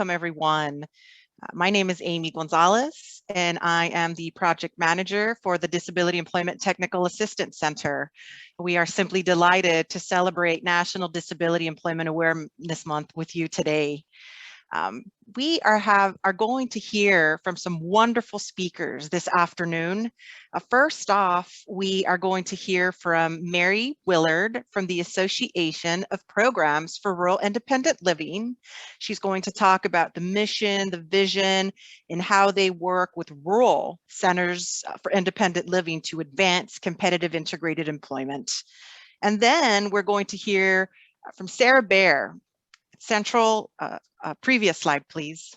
welcome everyone. My name is Amy Gonzalez, and I am the project manager for the Disability Employment Technical Assistance Center. We are simply delighted to celebrate National Disability Employment Awareness Month with you today. We are going to hear from some wonderful speakers this afternoon. First off, we are going to hear from Mary Willard from the Association of Programs for Rural Independent Living. She's going to talk about the mission, the vision, and how they work with rural centers for independent living to advance competitive integrated employment. And then we're going to hear from Sarah Baer, Central, previous slide, please.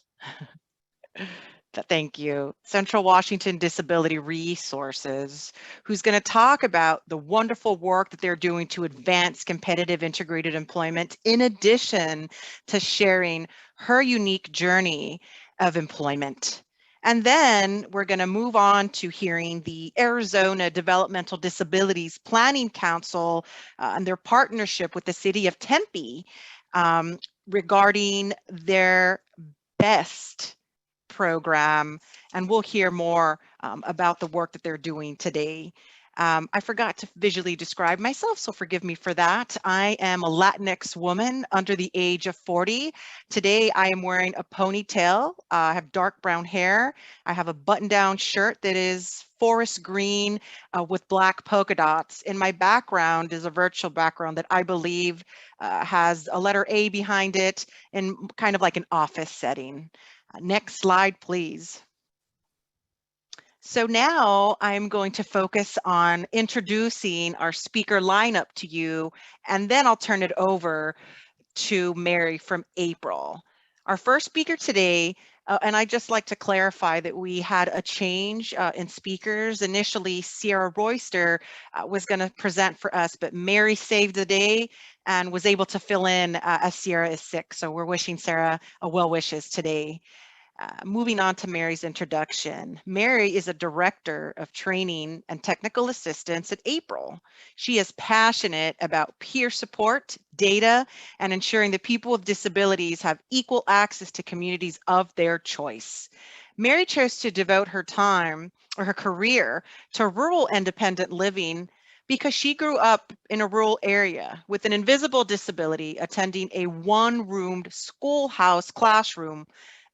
Thank you. Central Washington Disability Resources, who's going to talk about the wonderful work that they're doing to advance competitive integrated employment, in addition to sharing her unique journey of employment. And then we're going to move on to hearing the Arizona Developmental Disabilities Planning Council and their partnership with the city of Tempe regarding their BEST program, and we'll hear more about the work that they're doing today. I forgot to visually describe myself, so forgive me for that. I am a Latinx woman under the age of 40. Today, I am wearing a ponytail. I have dark brown hair. I have a button-down shirt that is forest green with black polka dots. And my background is a virtual background that I believe has a letter A behind it in kind of like an office setting. Next slide, please. So now I'm going to focus on introducing our speaker lineup to you, and then I'll turn it over to Mary from April. Our first speaker today, and I'd just like to clarify that we had a change in speakers. Initially, Sierra Royster was going to present for us, but Mary saved the day and was able to fill in as Sierra is sick. So we're wishing Sarah well wishes today. Moving on to Mary's introduction. Mary is a director of training and technical assistance at April. She is passionate about peer support, data, and ensuring that people with disabilities have equal access to communities of their choice. Mary chose to devote her time or her career to rural independent living because she grew up in a rural area with an invisible disability, attending a one-roomed schoolhouse classroom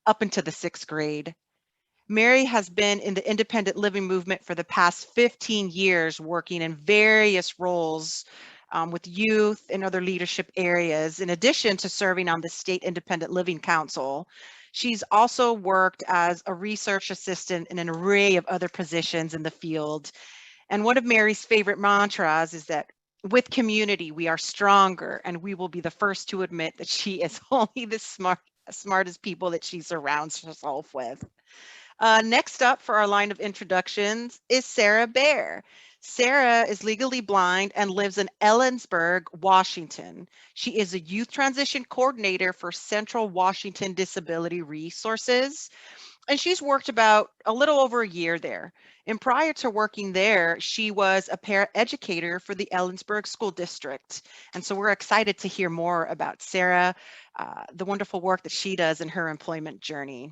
up into the 6th grade. Mary has been in the independent living movement for the past 15 years, working in various roles with youth and other leadership areas, in addition to serving on the State Independent Living Council. She's also worked as a research assistant in an array of other positions in the field. And one of Mary's favorite mantras is that with community, we are stronger, and we will be the first to admit that she is only the smartest people that she surrounds herself with. Next up for our line of introductions is Sarah Baer. Sarah is legally blind and lives in Ellensburg, Washington. She is a youth transition coordinator for Central Washington Disability Resources, and she's worked about a little over a year there. And prior to working there, she was a paraeducator for the Ellensburg School District. And so we're excited to hear more about Sarah, the wonderful work that she does in her employment journey.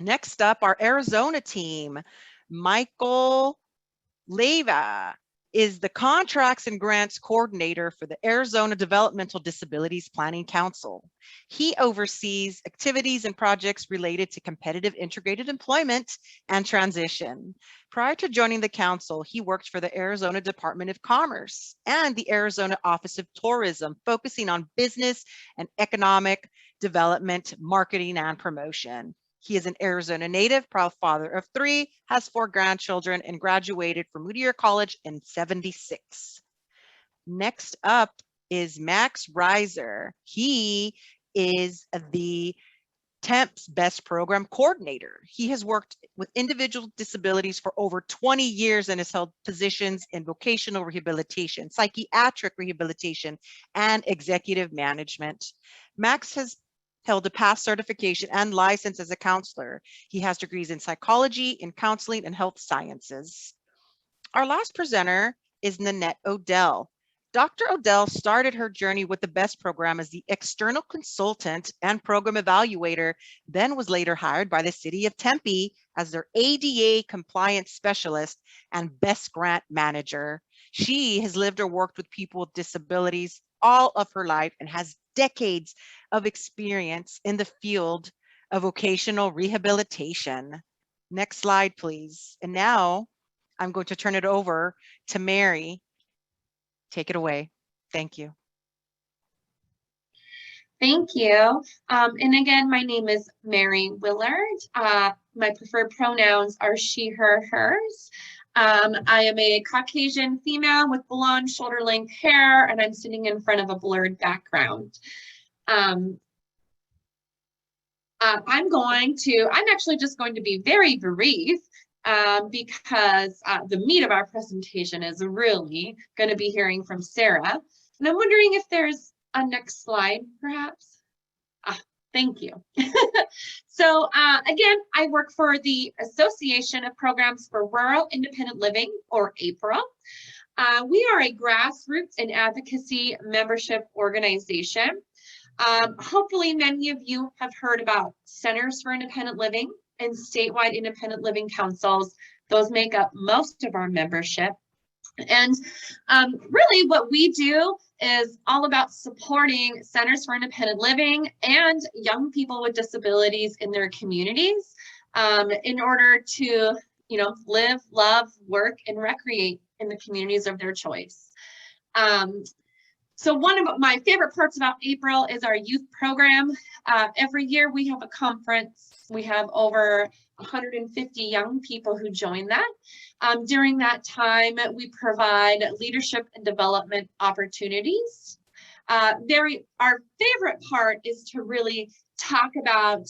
Next up, our Arizona team. Michael Leyva is the Contracts and Grants Coordinator for the Arizona Developmental Disabilities Planning Council. He oversees activities and projects related to competitive integrated employment and transition. Prior to joining the council, he worked for the Arizona Department of Commerce and the Arizona Office of Tourism, focusing on business and economic development, marketing, and promotion. He is an Arizona native, proud father of 3, has 4 grandchildren, and graduated from Whittier College in '76. Next up is Max Reiser. He is the TEMP's Best Program Coordinator. He has worked with individual disabilities for over 20 years and has held positions in vocational rehabilitation, psychiatric rehabilitation, and executive management. Max has held a past certification and license as a counselor. He has degrees in psychology, in counseling, and health sciences. Our last presenter is Nanette Odell. Dr. Odell started her journey with the BEST program as the external consultant and program evaluator, then was later hired by the City of Tempe as their ADA compliance specialist and BEST grant manager. She has lived or worked with people with disabilities all of her life and has decades of experience in the field of vocational rehabilitation. Next slide, please. And now I'm going to turn it over to Mary. Take it away. Thank you. Thank you. And again, my name is Mary Willard. My preferred pronouns are she, her, hers. I am a Caucasian female with blonde shoulder-length hair, and I'm sitting in front of a blurred background. I'm actually just going to be very brief because the meat of our presentation is really going to be hearing from Sarah. And I'm wondering if there's a next slide, perhaps. Thank you. So again, I work for the Association of Programs for Rural Independent Living, or APRA. We are a grassroots and advocacy membership organization. Hopefully many of you have heard about Centers for Independent Living and statewide independent living councils. Those make up most of our membership. And really what we do is all about supporting Centers for Independent Living and young people with disabilities in their communities in order to, live, love, work, and recreate in the communities of their choice. So one of my favorite parts about April is our youth program. Every year we have a conference. We have over 150 young people who join that. During that time, we provide leadership and development opportunities. Our favorite part is to really talk about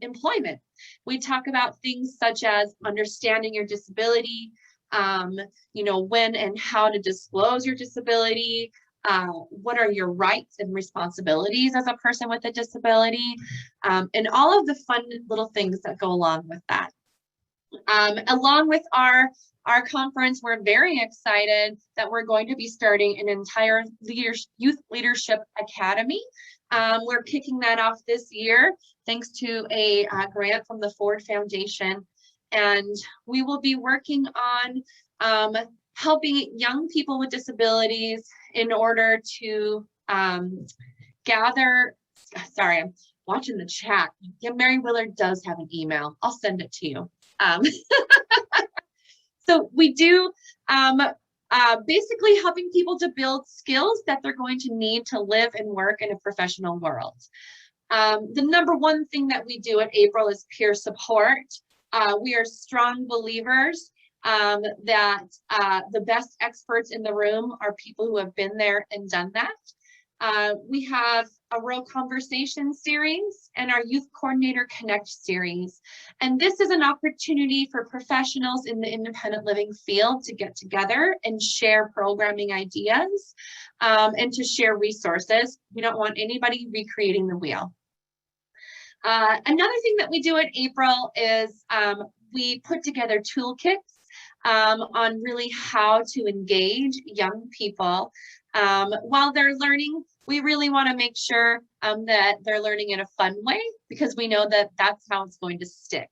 employment. We talk about things such as understanding your disability, when and how to disclose your disability, what are your rights and responsibilities as a person with a disability, and all of the fun little things that go along with that. Along with our conference, we're very excited that we're going to be starting an entire youth leadership academy. We're kicking that off this year thanks to a grant from the Ford Foundation, and we will be working on helping young people with disabilities in order to gather. Sorry, I'm watching the chat. Yeah, Mary Willard does have an email. I'll send it to you. So we do basically helping people to build skills that they're going to need to live and work in a professional world. The number one thing that we do at April is peer support. We are strong believers that the best experts in the room are people who have been there and done that. We have a Real Conversation series and our Youth Coordinator Connect series. And this is an opportunity for professionals in the independent living field to get together and share programming ideas and to share resources. We don't want anybody recreating the wheel. Another thing that we do at April is we put together toolkits on really how to engage young people while they're learning. We really want to make sure that they're learning in a fun way, because we know that that's how it's going to stick.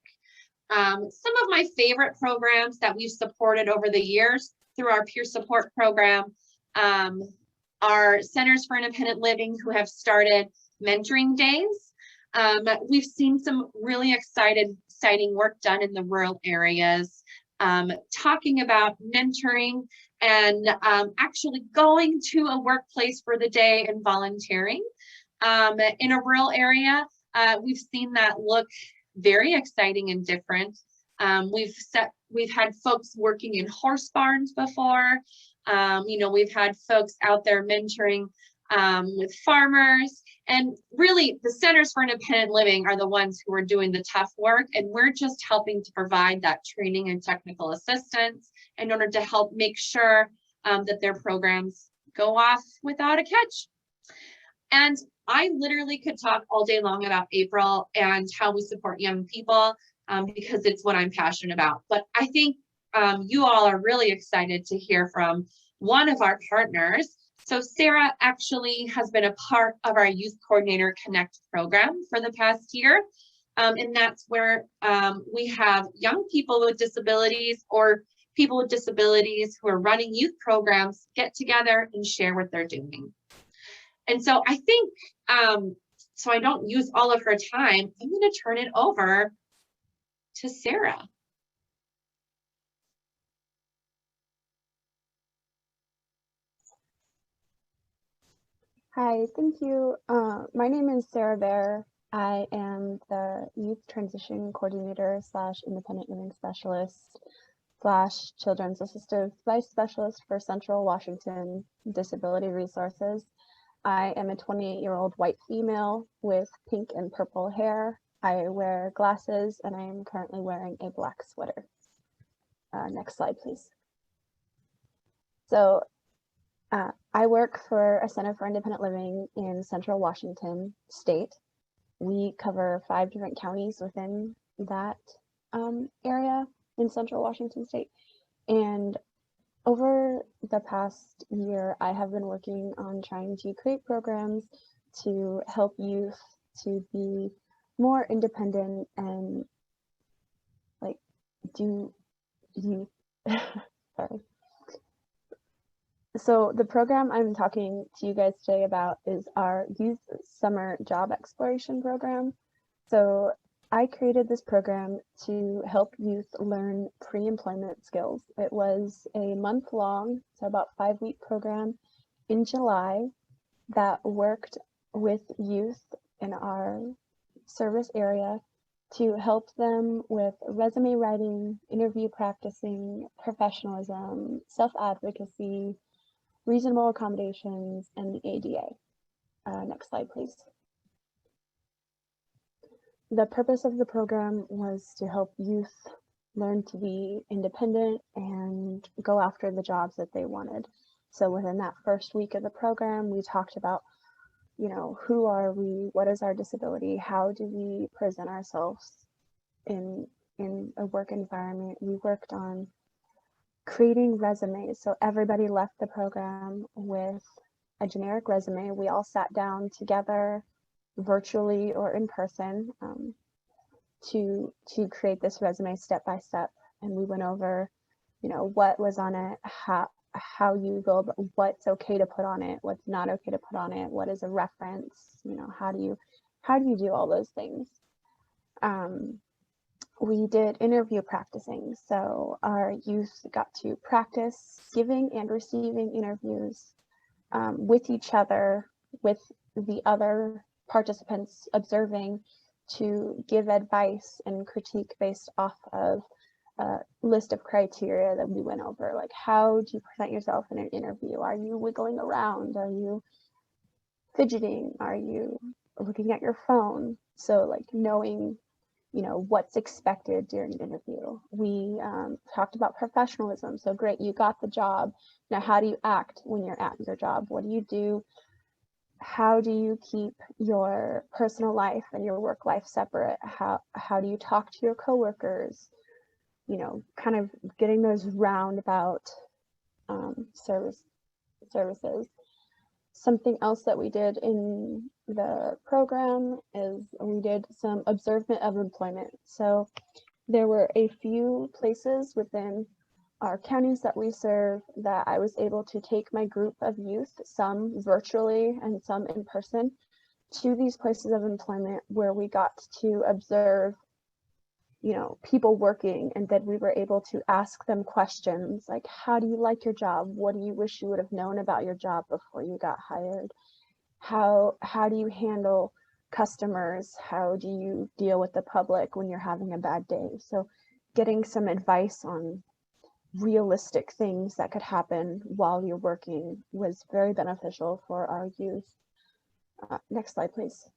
Some of my favorite programs that we've supported over the years through our peer support program are Centers for Independent Living, who have started mentoring days. We've seen some really exciting work done in the rural areas, talking about mentoring and actually going to a workplace for the day and volunteering. In a rural area, we've seen that look very exciting and different. We've had folks working in horse barns before. We've had folks out there mentoring with farmers, and really the Centers for Independent Living are the ones who are doing the tough work, and we're just helping to provide that training and technical assistance in order to help make sure that their programs go off without a catch. And I literally could talk all day long about April and how we support young people because it's what I'm passionate about. But I think you all are really excited to hear from one of our partners, So Sarah actually has been a part of our Youth Coordinator Connect program for the past year. And that's where we have young people with disabilities or people with disabilities who are running youth programs get together and share what they're doing. And so I think, so I don't use all of her time, I'm going to turn it over to Sarah. Hi, thank you. My name is Sarah Bear. I am the Youth Transition Coordinator / Independent Living Specialist / Children's Assistive Vice Specialist for Central Washington Disability Resources. I am a 28-year-old white female with pink and purple hair. I wear glasses and I am currently wearing a black sweater. Next slide, please. So I work for a Center for Independent Living in Central Washington State. We cover 5 different counties within that area in Central Washington State. And over the past year, I have been working on trying to create programs to help youth to be more independent and like do youth, sorry. So the program I'm talking to you guys today about is our Youth Summer Job Exploration Program. So I created this program to help youth learn pre-employment skills. It was a month-long, so about 5-week program in July that worked with youth in our service area to help them with resume writing, interview practicing, professionalism, self-advocacy, reasonable accommodations, and the ADA. Next slide, please. The purpose of the program was to help youth learn to be independent and go after the jobs that they wanted. So within that first week of the program, we talked about, you know, who are we, what is our disability, how do we present ourselves in a work environment. We worked on creating resumes. So everybody left the program with a generic resume. We all sat down together virtually or in person to create this resume step by step. And we went over, you know, what was on it, how you go, what's okay to put on it, what's not okay to put on it, what is a reference, you know, how do you do all those things. We did interview practicing. So our youth got to practice giving and receiving interviews with each other, with the other participants observing, to give advice and critique based off of a list of criteria that we went over. Like, how do you present yourself in an interview? Are you wiggling around? Are you fidgeting? Are you looking at your phone? So like knowing, you know, what's expected during an interview. We talked about professionalism. So great, you got the job. Now, how do you act when you're at your job? What do you do? How do you keep your personal life and your work life separate? How do you talk to your coworkers? You know, kind of getting those roundabout services. Something else that we did in the program is we did some observation of employment. So there were a few places within our counties that we serve that I was able to take my group of youth, some virtually and some in person, to these places of employment where we got to observe, you know, people working, and then we were able to ask them questions like, how do you like your job? What do you wish you would have known about your job before you got hired? How do you handle customers? How do you deal with the public when you're having a bad day? So getting some advice on realistic things that could happen while you're working was very beneficial for our youth. Next slide, please.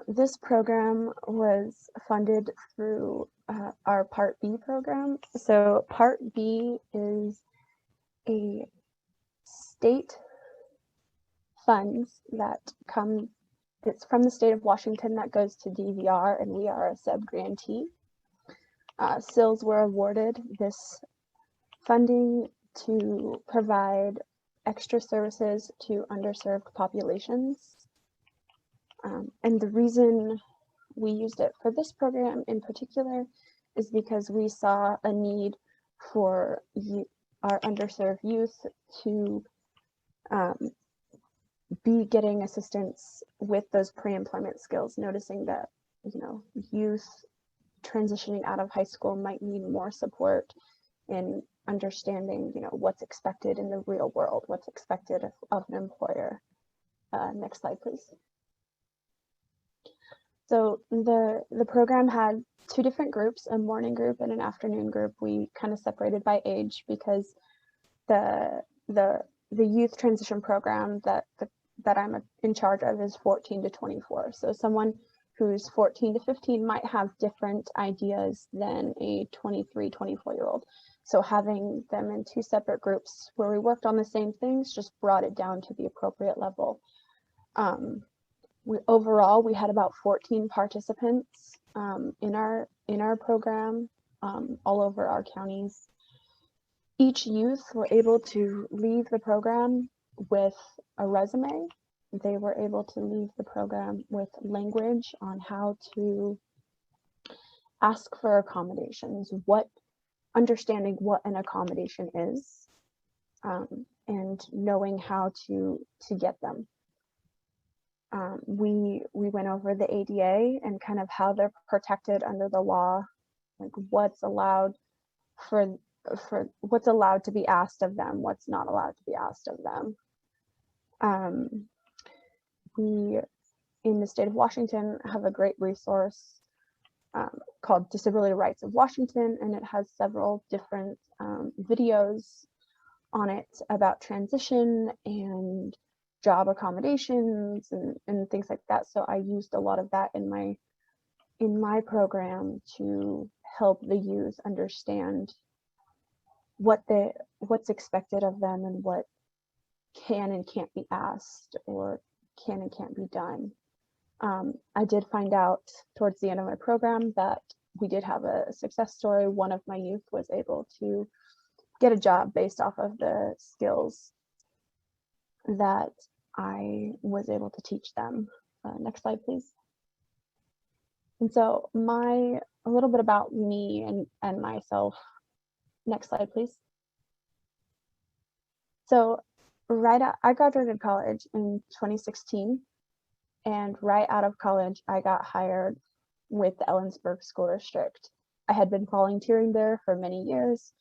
This program was funded through our Part B program. So Part B is a state funds that come, it's from the state of Washington that goes to DVR, and we are a sub-grantee. SILs were awarded this funding to provide extra services to underserved populations. And the reason we used it for this program in particular is because we saw a need for our underserved youth to be getting assistance with those pre-employment skills, noticing that, you know, youth transitioning out of high school might need more support in understanding, you know, what's expected in the real world, what's expected of an employer. Next slide, please. So the program had two different groups, a morning group and an afternoon group. We kind of separated by age because the youth transition program that I'm in charge of is 14 to 24. So someone who's 14 to 15 might have different ideas than a 23, 24-year-old. So having them in two separate groups where we worked on the same things just brought it down to the appropriate level. Overall, we had about 14 participants in our program all over our counties. Each youth were able to leave the program with a resume. They were able to leave the program with language on how to ask for accommodations, understanding what an accommodation is, and knowing how to get them. We went over the ADA and kind of how they're protected under the law, like what's allowed for what's allowed to be asked of them, what's not allowed to be asked of them. We, in the state of Washington, have a great resource called Disability Rights of Washington, and it has several different videos on it about transition and job accommodations and things like that. So I used a lot of that in my program to help the youth understand what's expected of them and what can and can't be asked or can and can't be done. I did find out towards the end of my program that we did have a success story. One of my youth was able to get a job based off of the skills that I was able to teach them. Next slide, please. And so a little bit about me and myself. Next slide, please. So I graduated college in 2016, and right out of college, I got hired with the Ellensburg School District. I had been volunteering there for many years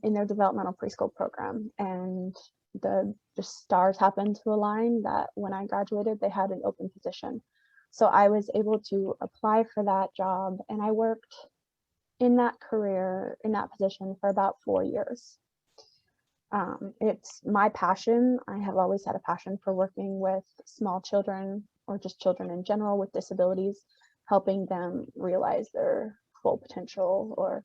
in their developmental preschool program, and the stars happened to align that when I graduated, they had an open position. So I was able to apply for that job, and I worked in that position for about 4 years. It's my passion. I have always had a passion for working with small children or just children in general with disabilities, helping them realize their full potential or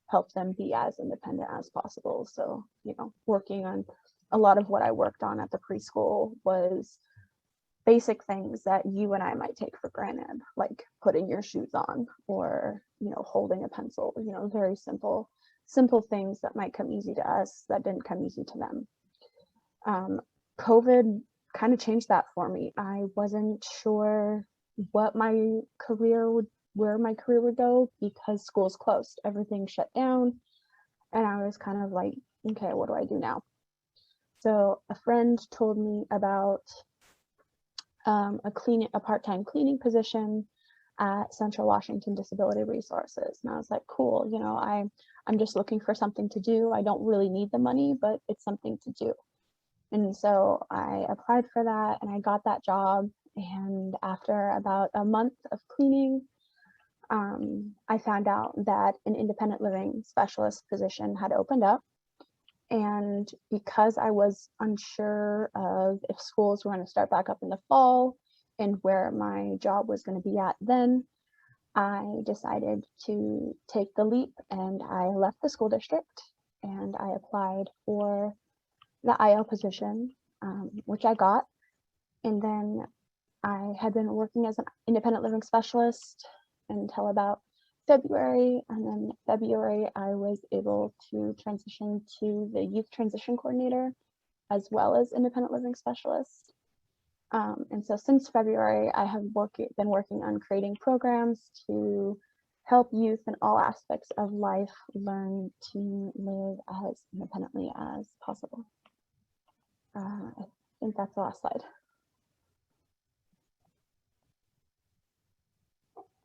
help them be as independent as possible. So, you know, working on a lot of what I worked on at the preschool was basic things that you and I might take for granted, like putting your shoes on or, you know, holding a pencil, you know, very simple things that might come easy to us that didn't come easy to them. COVID kind of changed that for me. I wasn't sure where my career would go because schools closed, everything shut down. And I was kind of like, okay, what do I do now? So a friend told me about a part-time cleaning position at Central Washington Disability Resources. And I was like, cool, you know, I'm just looking for something to do. I don't really need the money, but it's something to do. And so I applied for that and I got that job. And after about a month of cleaning, I found out that an independent living specialist position had opened up. And because I was unsure of if schools were going to start back up in the fall and where my job was going to be at then, I decided to take the leap and I left the school district and I applied for the IL position, which I got. And then I had been working as an independent living specialist until about February, and then February I was able to transition to the youth transition coordinator as well as independent living specialist. And so since February, I have been working on creating programs to help youth in all aspects of life learn to live as independently as possible. I think that's the last slide.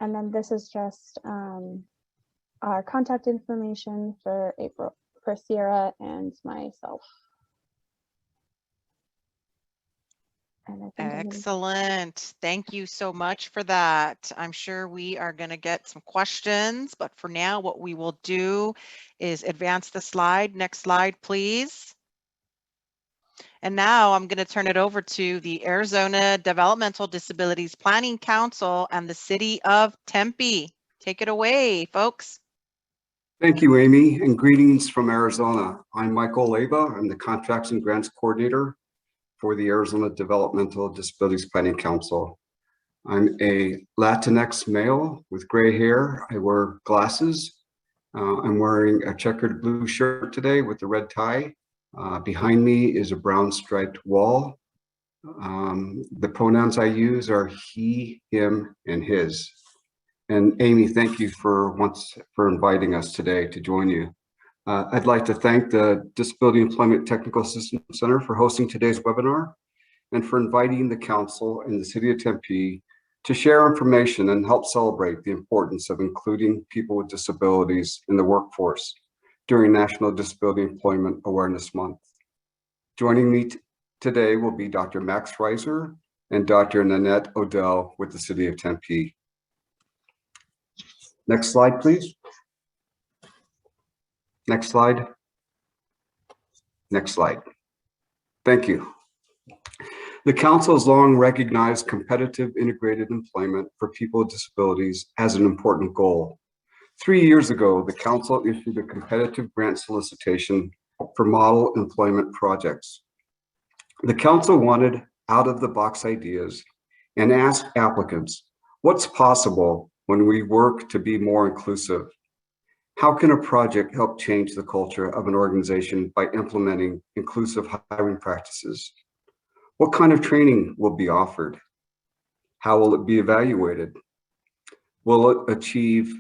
And then this is just our contact information for April, for Sierra and myself. And I think Excellent. Thank you so much for that. I'm sure we are going to get some questions, but for now, what we will do is advance the slide. Next slide, please. And now I'm going to turn it over to the Arizona Developmental Disabilities Planning Council and the City of Tempe. Take it away, folks. Thank you, Amy, and greetings from Arizona. I'm Michael Leyba. I'm the Contracts and Grants Coordinator for the Arizona Developmental Disabilities Planning Council. I'm a Latinx male with gray hair. I wear glasses. I'm wearing a checkered blue shirt today with a red tie. Behind me is a brown striped wall. The pronouns I use are he, him, and his. And Amy, thank you for inviting us today to join you. I'd like to thank the Disability Employment Technical Assistance Center for hosting today's webinar and for inviting the council and the City of Tempe to share information and help celebrate the importance of including people with disabilities in the workforce during National Disability Employment Awareness Month. Joining me today will be Dr. Max Reiser and Dr. Nanette Odell with the City of Tempe. Next slide, please. Next slide. Next slide. Thank you. The council has long recognized competitive integrated employment for people with disabilities as an important goal. 3 years ago, the council issued a competitive grant solicitation for model employment projects. The council wanted out-of-the-box ideas and asked applicants, what's possible when we work to be more inclusive? How can a project help change the culture of an organization by implementing inclusive hiring practices? What kind of training will be offered? How will it be evaluated? Will it achieve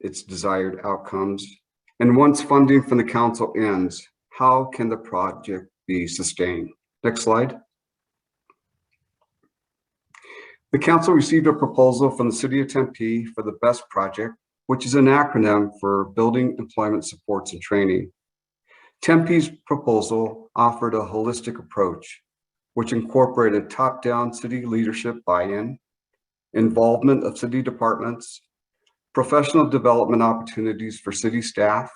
its desired outcomes? And once funding from the council ends, how can the project be sustained? Next slide. The council received a proposal from the City of Tempe for the BEST project, which is an acronym for Building Employment Supports and Training. Tempe's proposal offered a holistic approach, which incorporated top-down city leadership buy-in, involvement of city departments, professional development opportunities for city staff,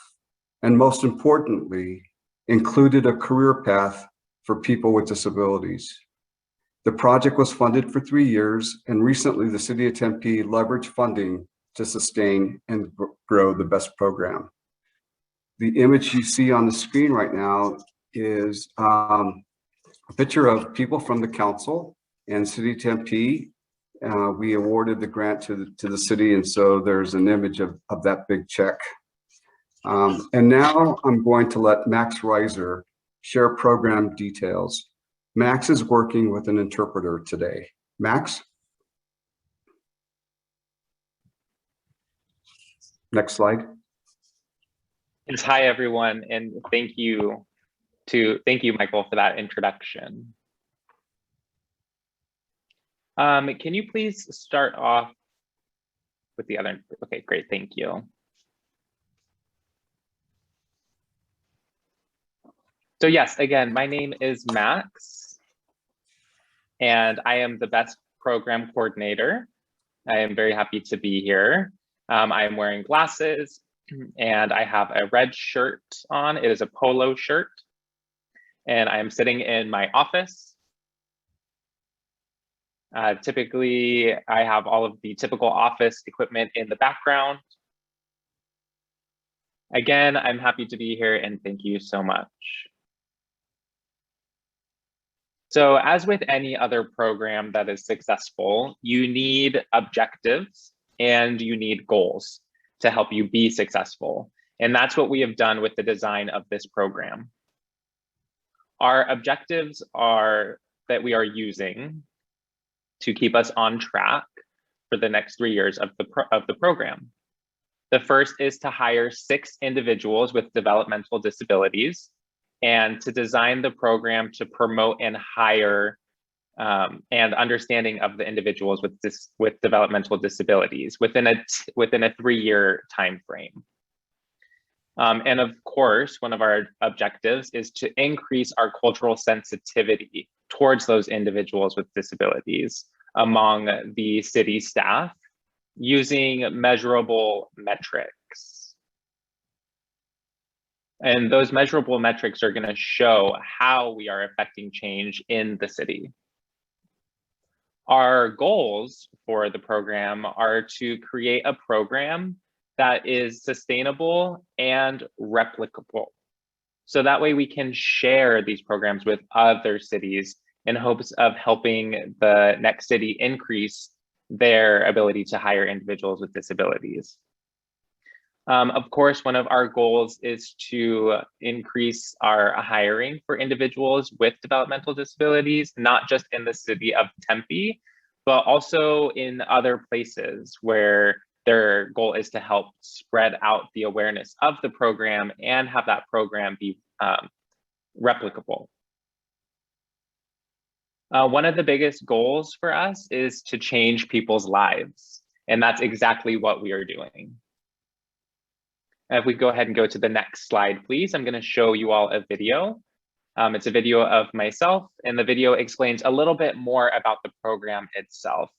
and most importantly, included a career path for people with disabilities. The project was funded for 3 years, and recently the City of Tempe leveraged funding to sustain and grow the BEST program. The image you see on the screen right now is a picture of people from the council and City of Tempe. We awarded the grant to the city, and so there's an image of that big check. And now I'm going to let Max Reiser share program details. Max is working with an interpreter today. Max? Next slide. Yes, hi everyone, and thank you, Michael, for that introduction. Can you please start off with the other? Okay, great, thank you. So yes, again, my name is Max, and I am the BEST program coordinator. I am very happy to be here. I am wearing glasses and I have a red shirt on. It is a polo shirt, and I am sitting in my office. Typically, I have all of the typical office equipment in the background. Again, I'm happy to be here and thank you so much. So as with any other program that is successful, you need objectives and you need goals. to help you be successful. And that's what we have done with the design of this program. Our objectives are that we are using to keep us on track for the next 3 years of the program. The first is to hire 6 individuals with developmental disabilities and to design the program to promote and hire and understanding of the individuals with developmental disabilities within a 3-year time frame. And of course, one of our objectives is to increase our cultural sensitivity towards those individuals with disabilities among the city staff using measurable metrics. And those measurable metrics are going to show how we are affecting change in the city. Our goals for the program are to create a program that is sustainable and replicable. So that way we can share these programs with other cities in hopes of helping the next city increase their ability to hire individuals with disabilities. Of course, one of our goals is to increase our hiring for individuals with developmental disabilities, not just in the city of Tempe, but also in other places where their goal is to help spread out the awareness of the program and have that program be replicable. One of the biggest goals for us is to change people's lives, and that's exactly what we are doing. If we go ahead and go to the next slide, please, I'm going to show you all a video. It's a video of myself, and the video explains a little bit more about the program itself.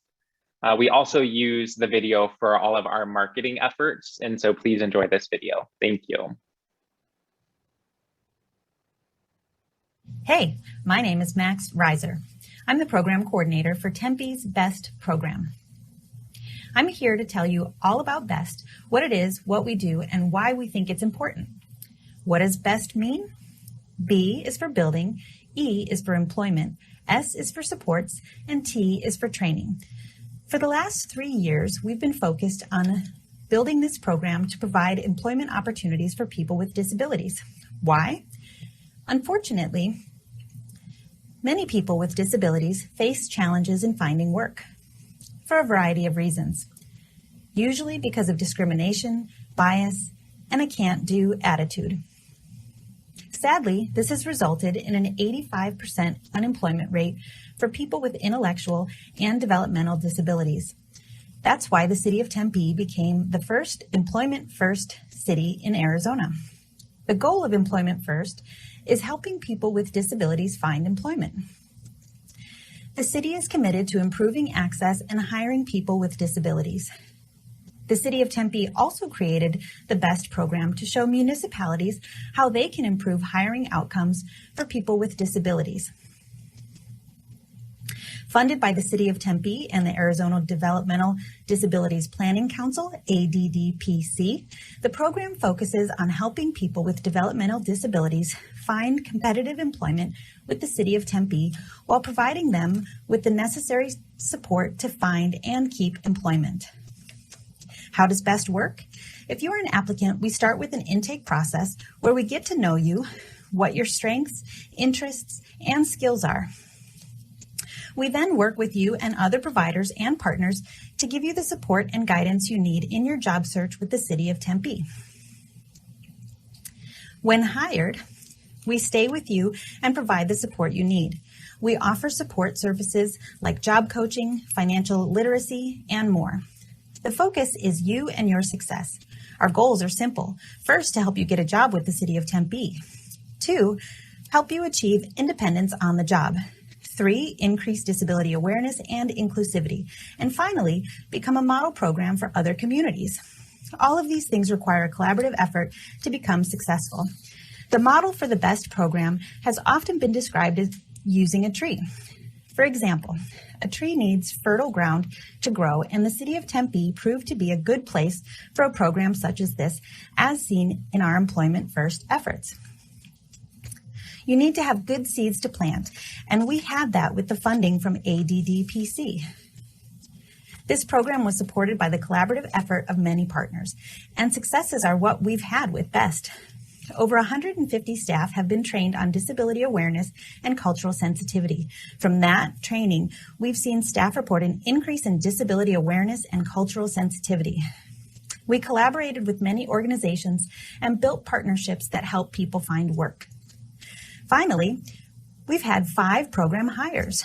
We also use the video for all of our marketing efforts, and so please enjoy this video. Thank you. Hey, my name is Max Reiser. I'm the program coordinator for Tempe's BEST program. I'm here to tell you all about BEST, what it is, what we do, and why we think it's important. What does BEST mean? B is for building, E is for employment, S is for supports, and T is for training. For the last 3 years, we've been focused on building this program to provide employment opportunities for people with disabilities. Why? Unfortunately, many people with disabilities face challenges in finding work for a variety of reasons, usually because of discrimination, bias, and a can't-do attitude. Sadly, this has resulted in an 85% unemployment rate for people with intellectual and developmental disabilities. That's why the city of Tempe became the first Employment First city in Arizona. The goal of Employment First is helping people with disabilities find employment. The city is committed to improving access and hiring people with disabilities. The city of Tempe also created the BEST program to show municipalities how they can improve hiring outcomes for people with disabilities. Funded by the City of Tempe and the Arizona Developmental Disabilities Planning Council, ADDPC, the program focuses on helping people with developmental disabilities find competitive employment with the City of Tempe while providing them with the necessary support to find and keep employment. How does BEST work? If you are an applicant, we start with an intake process where we get to know you, what your strengths, interests, and skills are. We then work with you and other providers and partners to give you the support and guidance you need in your job search with the City of Tempe. When hired, we stay with you and provide the support you need. We offer support services like job coaching, financial literacy, and more. The focus is you and your success. Our goals are simple. First, to help you get a job with the City of Tempe. 2, help you achieve independence on the job. 3, increase disability awareness and inclusivity. And finally, become a model program for other communities. All of these things require a collaborative effort to become successful. The model for the BEST program has often been described as using a tree. For example, a tree needs fertile ground to grow, and the City of Tempe proved to be a good place for a program such as this, as seen in our Employment First efforts. You need to have good seeds to plant, and we had that with the funding from ADDPC. This program was supported by the collaborative effort of many partners, and successes are what we've had with BEST. Over 150 staff have been trained on disability awareness and cultural sensitivity. From that training, we've seen staff report an increase in disability awareness and cultural sensitivity. We collaborated with many organizations and built partnerships that help people find work. Finally, we've had 5 program hires.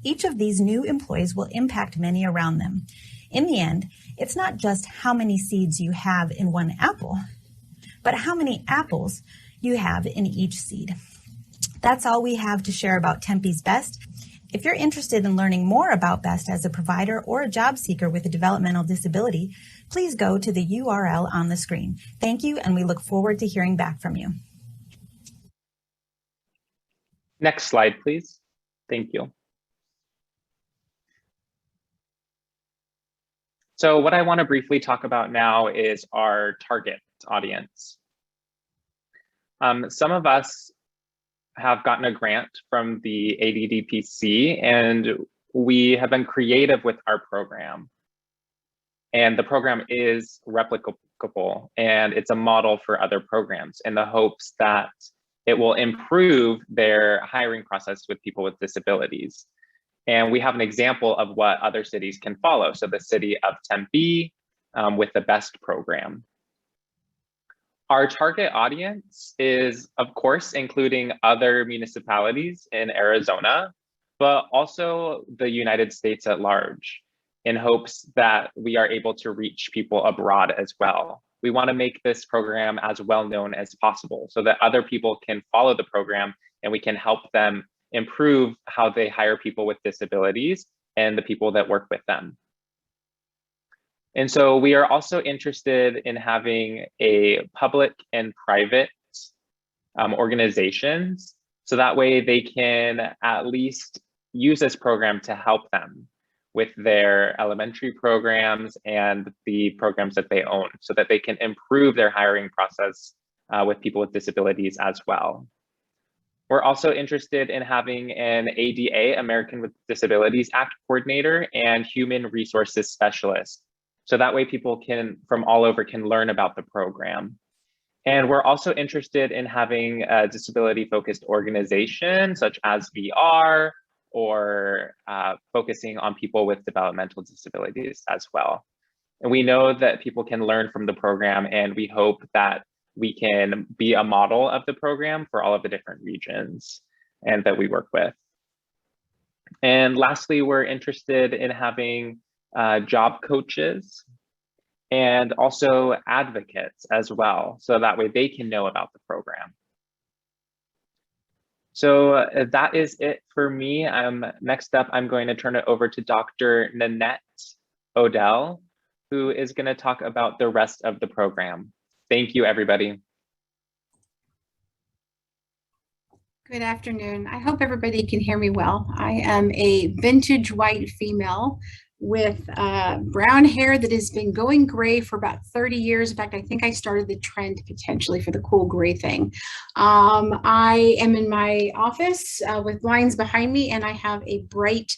Each of these new employees will impact many around them. In the end, it's not just how many seeds you have in one apple, but how many apples you have in each seed. That's all we have to share about Tempe's BEST. If you're interested in learning more about BEST as a provider or a job seeker with a developmental disability, please go to the URL on the screen. Thank you, and we look forward to hearing back from you. Next slide, please. Thank you. So what I want to briefly talk about now is our target audience. Some of us have gotten a grant from the ADDPC, and we have been creative with our program. And the program is replicable, and it's a model for other programs in the hopes that it will improve their hiring process with people with disabilities. And we have an example of what other cities can follow. So the city of Tempe with the BEST program. Our target audience is, of course, including other municipalities in Arizona, but also the United States at large, in hopes that we are able to reach people abroad as well. We want to make this program as well known as possible so that other people can follow the program and we can help them improve how they hire people with disabilities and the people that work with them. And so we are also interested in having a public and private organizations, so that way they can at least use this program to help them with their elementary programs and the programs that they own, so that they can improve their hiring process with people with disabilities as well. We're also interested in having an ADA, American with Disabilities Act coordinator, and human resources specialist. So that way people from all over can learn about the program. And we're also interested in having a disability-focused organization such as VR, or focusing on people with developmental disabilities as well. And we know that people can learn from the program, and we hope that we can be a model of the program for all of the different regions and that we work with. And lastly, we're interested in having job coaches and also advocates as well, so that way they can know about the program. So that is it for me. Next up, I'm going to turn it over to Dr. Nanette Odell, who is going to talk about the rest of the program. Thank you, everybody. Good afternoon. I hope everybody can hear me well. I am a vintage white female with brown hair that has been going gray for about 30 years. In fact, I think I started the trend potentially for the cool gray thing. I am in my office with blinds behind me, and I have a bright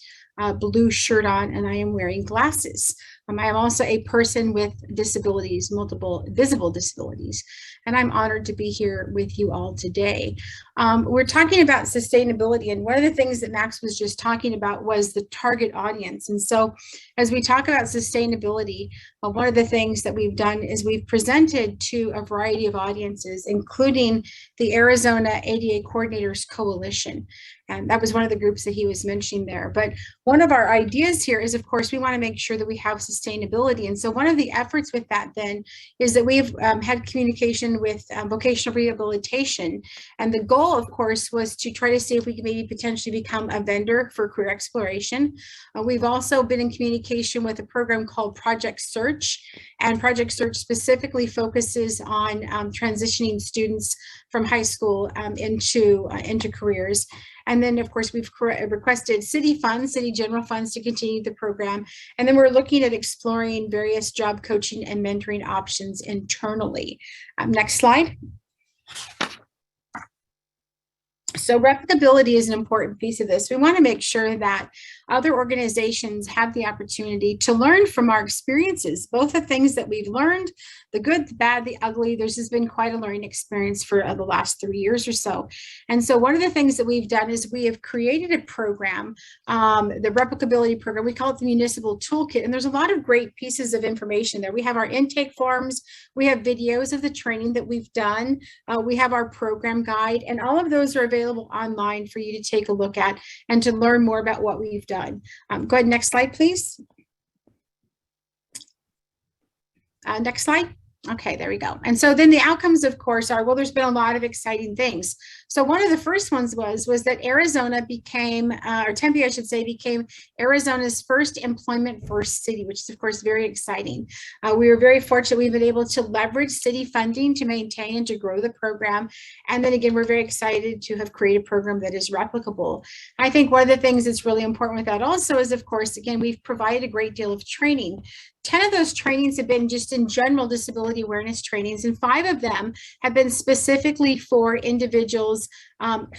blue shirt on, and I am wearing glasses. I am also a person with disabilities, multiple visible disabilities, and I'm honored to be here with you all today. We're talking about sustainability, and one of the things that Max was just talking about was the target audience. And so as we talk about sustainability, one of the things that we've done is we've presented to a variety of audiences, including the Arizona ADA Coordinators Coalition. And that was one of the groups that he was mentioning there. But one of our ideas here is, of course, we want to make sure that we have sustainability. And so one of the efforts with that then is that we've had communication with vocational rehabilitation. And the goal, of course, was to try to see if we could maybe potentially become a vendor for career exploration. We've also been in communication with a program called Project Search. And Project Search specifically focuses on transitioning students from high school into careers. And then, of course, we've requested city funds, city general funds to continue the program. And then we're looking at exploring various job coaching and mentoring options internally. Next slide. So replicability is an important piece of this. We want to make sure that other organizations have the opportunity to learn from our experiences, both the things that we've learned, the good, the bad, the ugly. There's just been quite a learning experience for the last 3 years or so. And so one of the things that we've done is we have created a program, the replicability program. We call it the Municipal Toolkit. And there's a lot of great pieces of information there. We have our intake forms, we have videos of the training that we've done, we have our program guide, and all of those are available online for you to take a look at and to learn more about what we've done. Go ahead, next slide, please. Next slide. Okay, there we go. And so then the outcomes, of course, are, well, there's been a lot of exciting things. So one of the first ones was that Arizona became, or Tempe, I should say, became Arizona's first employment first city, which is, of course, very exciting. We were very fortunate we've been able to leverage city funding to maintain and to grow the program. And then again, we're very excited to have created a program that is replicable. I think one of the things that's really important with that also is, of course, again, we've provided a great deal of training. 10 of those trainings have been just in general disability awareness trainings, and 5 of them have been specifically for individuals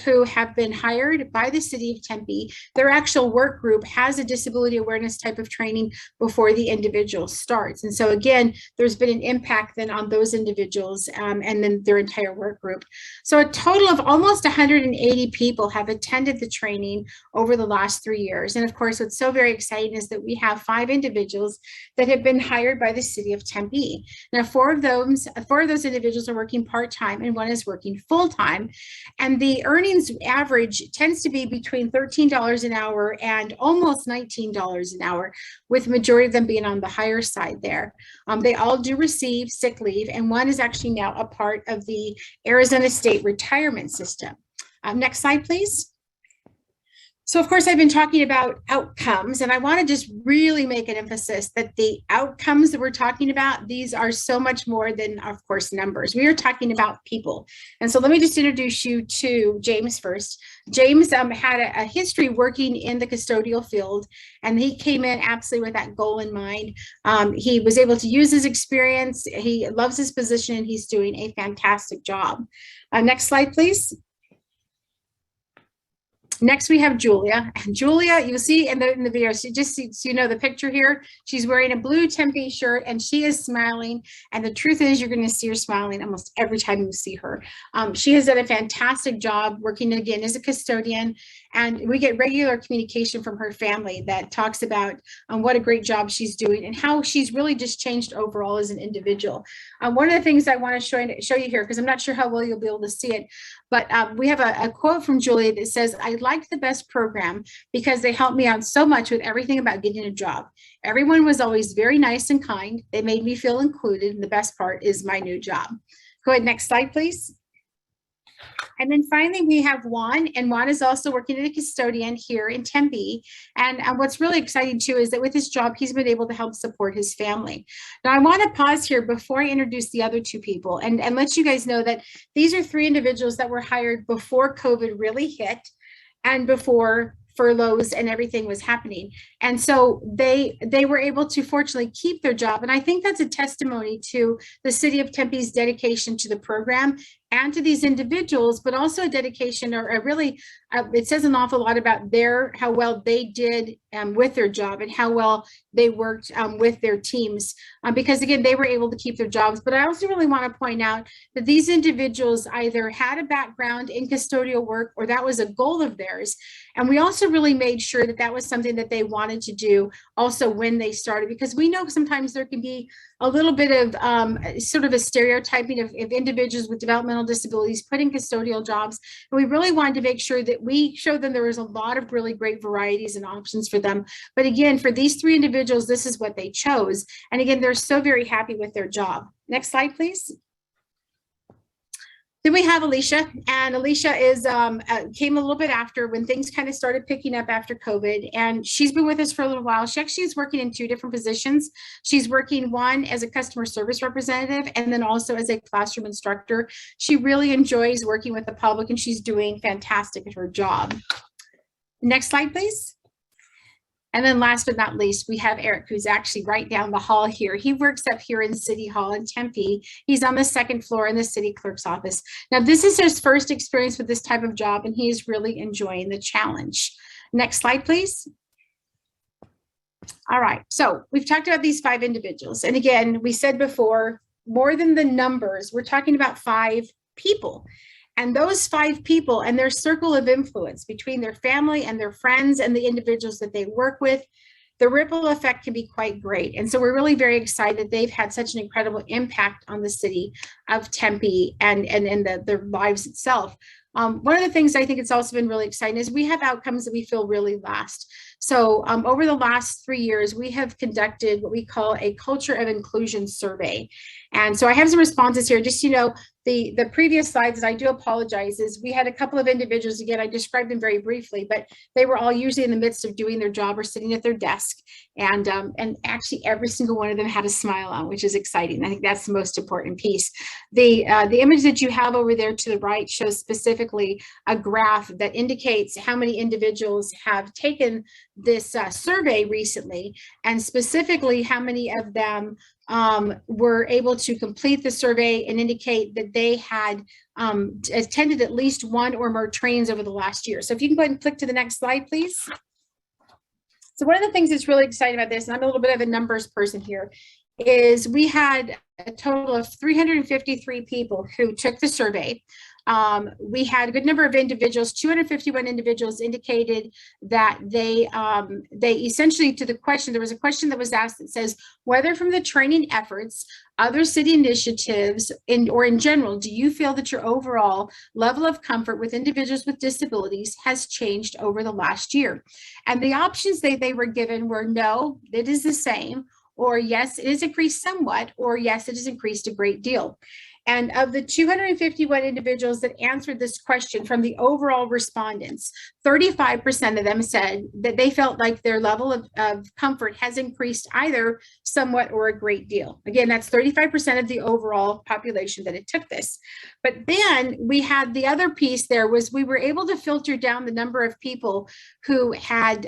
who have been hired by the city of Tempe. Their actual work group has a disability awareness type of training before the individual starts. And so again, there's been an impact then on those individuals and then their entire work group. So a total of almost 180 people have attended the training over the last 3 years. And of course, what's so very exciting is that we have 5 individuals that have been hired by the city of Tempe. Now, 4 of those individuals are working part-time and 1 is working full-time. And the earnings average tends to be between $13 an hour and almost $19 an hour, with the majority of them being on the higher side there. They all do receive sick leave, and 1 is actually now a part of the Arizona State retirement system. Next slide, please. So of course, I've been talking about outcomes, and I want to just really make an emphasis that the outcomes that we're talking about, these are so much more than, of course, numbers. We are talking about people. And so let me just introduce you to James first. James had a history working in the custodial field, and he came in absolutely with that goal in mind. He was able to use his experience. He loves his position, and he's doing a fantastic job. Next slide, please. Next, we have Julia. And Julia, you'll see in the video, she just so you know the picture here, she's wearing a blue Tempe shirt and she is smiling. And the truth is, you're going to see her smiling almost every time you see her. She has done a fantastic job working again as a custodian. And we get regular communication from her family that talks about what a great job she's doing and how she's really just changed overall as an individual. One of the things I want to show you here, because I'm not sure how well you'll be able to see it, but we have a quote from Julia that says, "I liked the BEST program because they helped me out so much with everything about getting a job. Everyone was always very nice and kind. They made me feel included. And the best part is my new job." Go ahead, next slide, please. And then finally, we have Juan, and Juan is also working as a custodian here in Tempe. And what's really exciting too is that with his job, he's been able to help support his family. Now, I want to pause here before I introduce the other 2 people and let you guys know that these are 3 individuals that were hired before COVID really hit and before furloughs and everything was happening. And so they were able to fortunately keep their job. And I think that's a testimony to the city of Tempe's dedication to the program and to these individuals, but also a dedication or really, it says an awful lot about how well they did with their job and how well they worked with their teams, because again, they were able to keep their jobs. But I also really want to point out that these individuals either had a background in custodial work or that was a goal of theirs. And we also really made sure that that was something that they wanted to do also when they started, because we know sometimes there can be a little bit of sort of a stereotyping of individuals with developmental disabilities put in custodial jobs. And we really wanted to make sure that we showed them there was a lot of really great varieties and options for them. But again, for these 3 individuals, this is what they chose. And again, they're so very happy with their job. Next slide, please. Then we have Alicia, and Alicia is came a little bit after when things kind of started picking up after COVID, and she's been with us for a little while. She actually is working in 2 different positions. She's working one as a customer service representative and then also as a classroom instructor. She really enjoys working with the public and she's doing fantastic at her job. Next slide, please. And then last but not least, we have Eric, who's actually right down the hall here. He works up here in City Hall in Tempe. He's on the 2nd floor in the city clerk's office. Now, this is his first experience with this type of job, and he is really enjoying the challenge. Next slide, please. All right, so we've talked about these 5 individuals. And again, we said before, more than the numbers, we're talking about 5 people. And those 5 people and their circle of influence between their family and their friends and the individuals that they work with, the ripple effect can be quite great. And so we're really very excited. They've had such an incredible impact on the city of Tempe and their lives itself. One of the things I think it's also been really exciting is we have outcomes that we feel really last. So over the last 3 years, we have conducted what we call a culture of inclusion survey. And so I have some responses here. Just, you know, the previous slides, and I do apologize, is we had a couple of individuals, again, I described them very briefly, but they were all usually in the midst of doing their job or sitting at their desk. And actually every single one of them had a smile on, which is exciting. I think that's the most important piece. The image that you have over there to the right shows specifically a graph that indicates how many individuals have taken this survey recently, and specifically how many of them were able to complete the survey and indicate that they had attended at least 1 or more trainings over the last year. So if you can go ahead and click to the next slide, please. So one of the things that's really exciting about this, and I'm a little bit of a numbers person here, is we had a total of 353 people who took the survey. We had a good number of individuals, 251 individuals indicated that they essentially, to the question, there was a question that was asked that says, whether from the training efforts, other city initiatives, or in general, do you feel that your overall level of comfort with individuals with disabilities has changed over the last year? And the options they were given were no, it is the same, or yes, it has increased somewhat, or yes, it has increased a great deal. And of the 251 individuals that answered this question from the overall respondents, 35% of them said that they felt like their level of comfort has increased either somewhat or a great deal. Again, that's 35% of the overall population that it took this. But then we had the other piece there was we were able to filter down the number of people who had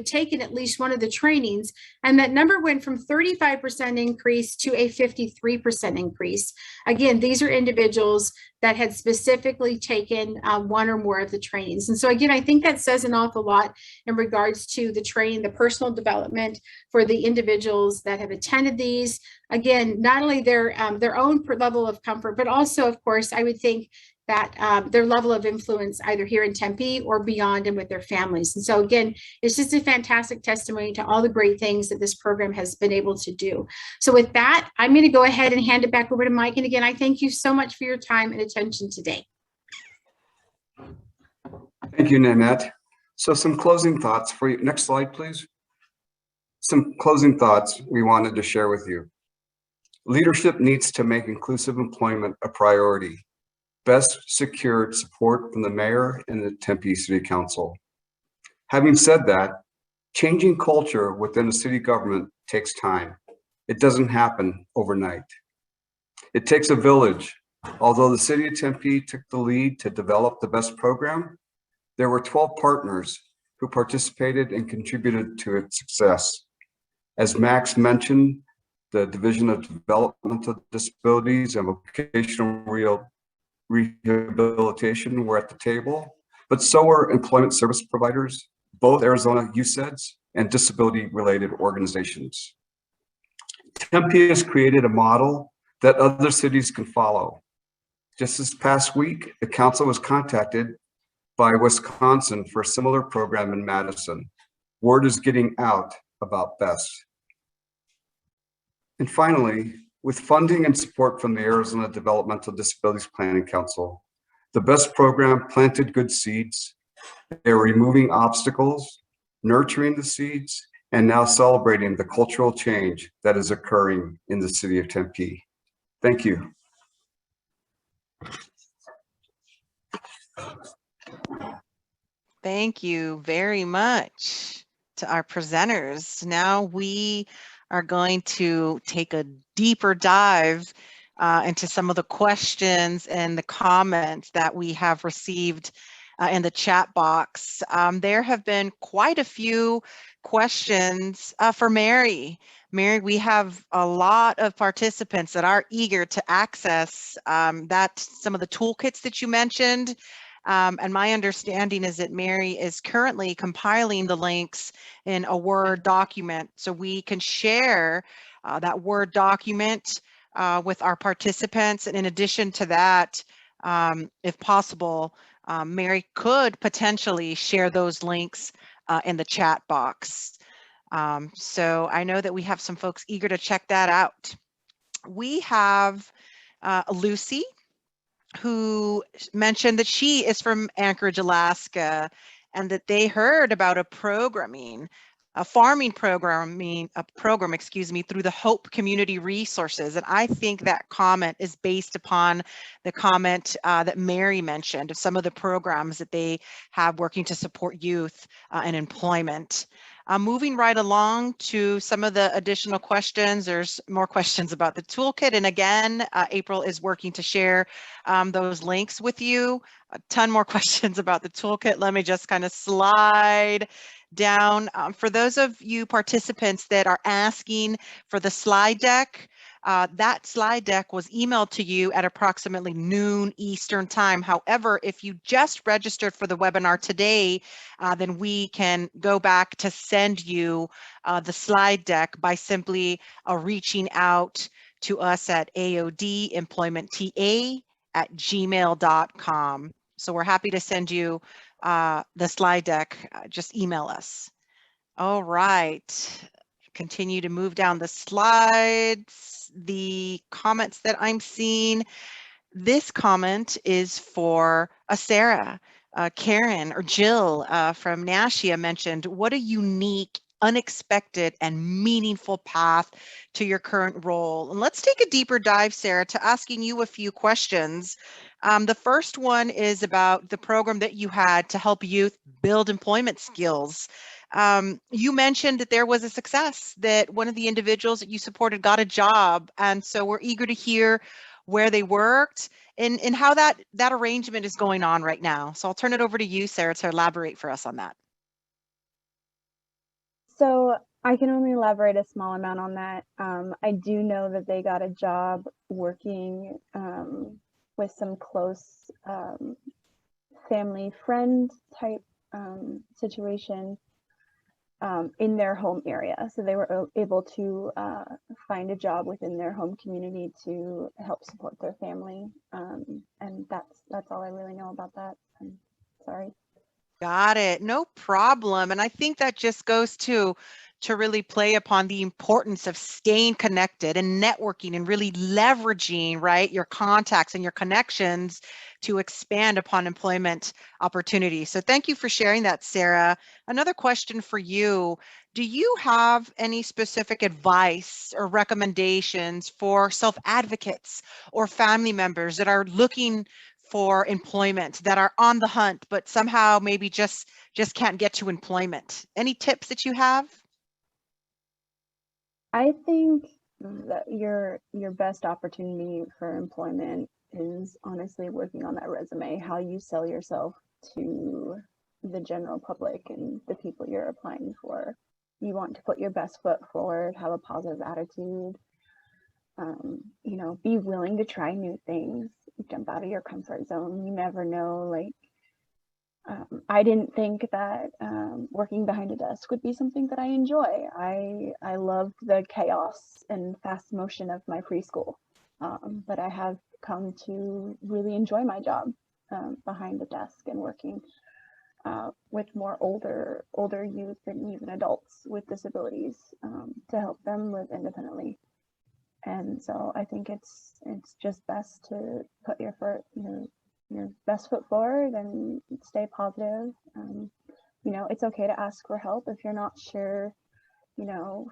taken at least one of the trainings, and that number went from 35% increase to a 53% increase. Again, these are individuals that had specifically taken 1 or more of the trainings. And so again, I think that says an awful lot in regards to the training, the personal development for the individuals that have attended these. Again, not only their own level of comfort, but also, of course, I would think that their level of influence either here in Tempe or beyond and with their families. And so again, it's just a fantastic testimony to all the great things that this program has been able to do. So with that, I'm going to go ahead and hand it back over to Mike. And again, I thank you so much for your time and attention today. Thank you, Nanette. So some closing thoughts for you. Next slide, please. Some closing thoughts we wanted to share with you. Leadership needs to make inclusive employment a priority. Best secured support from the mayor and the Tempe City Council. Having said that, changing culture within a city government takes time. It doesn't happen overnight. It takes a village. Although the city of Tempe took the lead to develop the BEST program, there were 12 partners who participated and contributed to its success. As Max mentioned, the Division of Developmental Disabilities and Vocational Rehabilitation were at the table, but so were employment service providers, both Arizona USEDs and disability-related organizations. Tempe has created a model that other cities can follow. Just this past week, the council was contacted by Wisconsin for a similar program in Madison. Word is getting out about BEST. And finally, with funding and support from the Arizona Developmental Disabilities Planning Council, the BEST program planted good seeds. They're removing obstacles, nurturing the seeds, and now celebrating the cultural change that is occurring in the city of Tempe. Thank you. Thank you very much to our presenters. Now we are going to take a deeper dive into some of the questions and the comments that we have received in the chat box. There have been quite a few questions for Mary. Mary, we have a lot of participants that are eager to access some of the toolkits that you mentioned, And my understanding is that Mary is currently compiling the links in a Word document so we can share that Word document with our participants. And in addition to that, if possible, Mary could potentially share those links in the chat box. So I know that we have some folks eager to check that out. We have Lucy, who mentioned that she is from Anchorage, Alaska, and that they heard about a farming program, through the Hope Community Resources. And I think that comment is based upon the comment that Mary mentioned of some of the programs that they have working to support youth and employment. Moving right along to some of the additional questions, there's more questions about the toolkit. And again, April is working to share those links with you. A ton more questions about the toolkit. Let me just kind of slide down. For those of you participants that are asking for the slide deck, that slide deck was emailed to you at approximately noon Eastern time. However, if you just registered for the webinar today, then we can go back to send you the slide deck by simply reaching out to us at aodemploymentta@gmail.com. So we're happy to send you the slide deck. Just email us. All right. Continue to move down the slides. The comments that I'm seeing, this comment is for Sarah. Karen or Jill from Nashia mentioned, what a unique, unexpected, and meaningful path to your current role. And let's take a deeper dive, Sarah, to asking you a few questions. The first one is about the program that you had to help youth build employment skills. You mentioned that there was a success, that one of the individuals that you supported got a job. And so we're eager to hear where they worked and how that arrangement is going on right now. So I'll turn it over to you, Sarah, to elaborate for us on that. So I can only elaborate a small amount on that. I do know that they got a job working with some close family friend type situation in their home area. So they were able to find a job within their home community to help support their family. And that's all I really know about that. I'm sorry. Got it. No problem. And I think that just goes to really play upon the importance of staying connected and networking and really leveraging, right, your contacts and your connections to expand upon employment opportunities. So thank you for sharing that, Sarah. Another question for you. Do you have any specific advice or recommendations for self-advocates or family members that are looking for employment, that are on the hunt, but somehow maybe just can't get to employment? Any tips that you have? I think that your best opportunity for employment is honestly working on that resume, how you sell yourself to the general public and the people you're applying for. You want to put your best foot forward, have a positive attitude, you know, be willing to try new things, jump out of your comfort zone. You never know, like, I didn't think that working behind a desk would be something that I enjoy. I loved the chaos and fast motion of my preschool, but I have come to really enjoy my job behind the desk and working with more older youth and even adults with disabilities to help them live independently. And so I think it's just best to put your best foot forward and stay positive. You know, it's okay to ask for help if you're not sure, you know,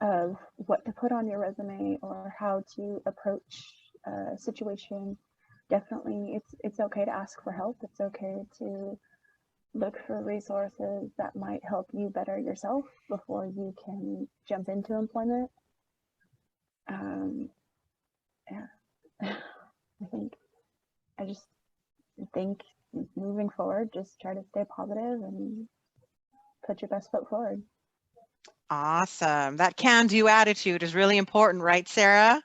of what to put on your resume or how to approach a situation. Definitely, it's okay to ask for help. It's okay to look for resources that might help you better yourself before you can jump into employment. Yeah, I just think moving forward, just try to stay positive and put your best foot forward. Awesome. That can-do attitude is really important, right, Sarah?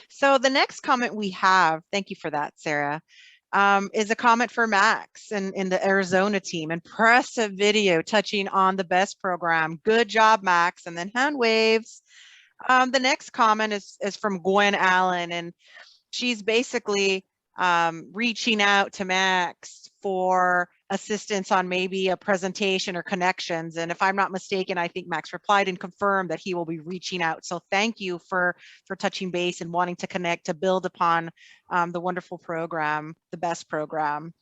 So the next comment we have, thank you for that, Sarah. is a comment for Max and in the Arizona team. Impressive video touching on the BEST program. Good job, Max. And then hand waves. The next comment is from Gwen Allen, and she's basically reaching out to Max for assistance on maybe a presentation or connections. And if I'm not mistaken, I think Max replied and confirmed that he will be reaching out. So thank you for touching base and wanting to connect to build upon the wonderful program, the BEST program.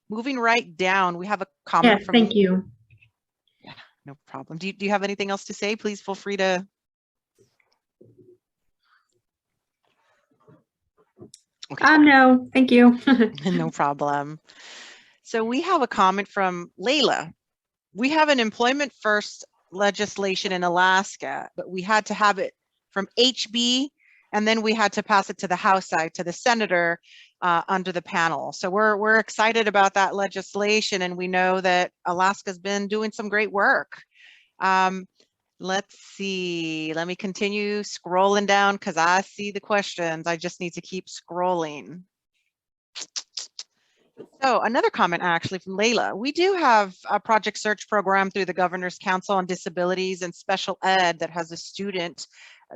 Moving right down, we have a comment Yes, from. thank you. Yeah, no problem. Do you have anything else to say? Please feel free to. Okay, No, thank you. no problem. So we have a comment from Layla. We have an employment first legislation in Alaska, but we had to have it from HB, and then we had to pass it to the House side, to the senator under the panel. So we're excited about that legislation, and we know that Alaska's been doing some great work. Let's see, let me continue scrolling down because I see the questions. I just need to keep scrolling. So another comment actually from Layla. We do have a project search program through the Governor's Council on Disabilities and Special Ed that has a student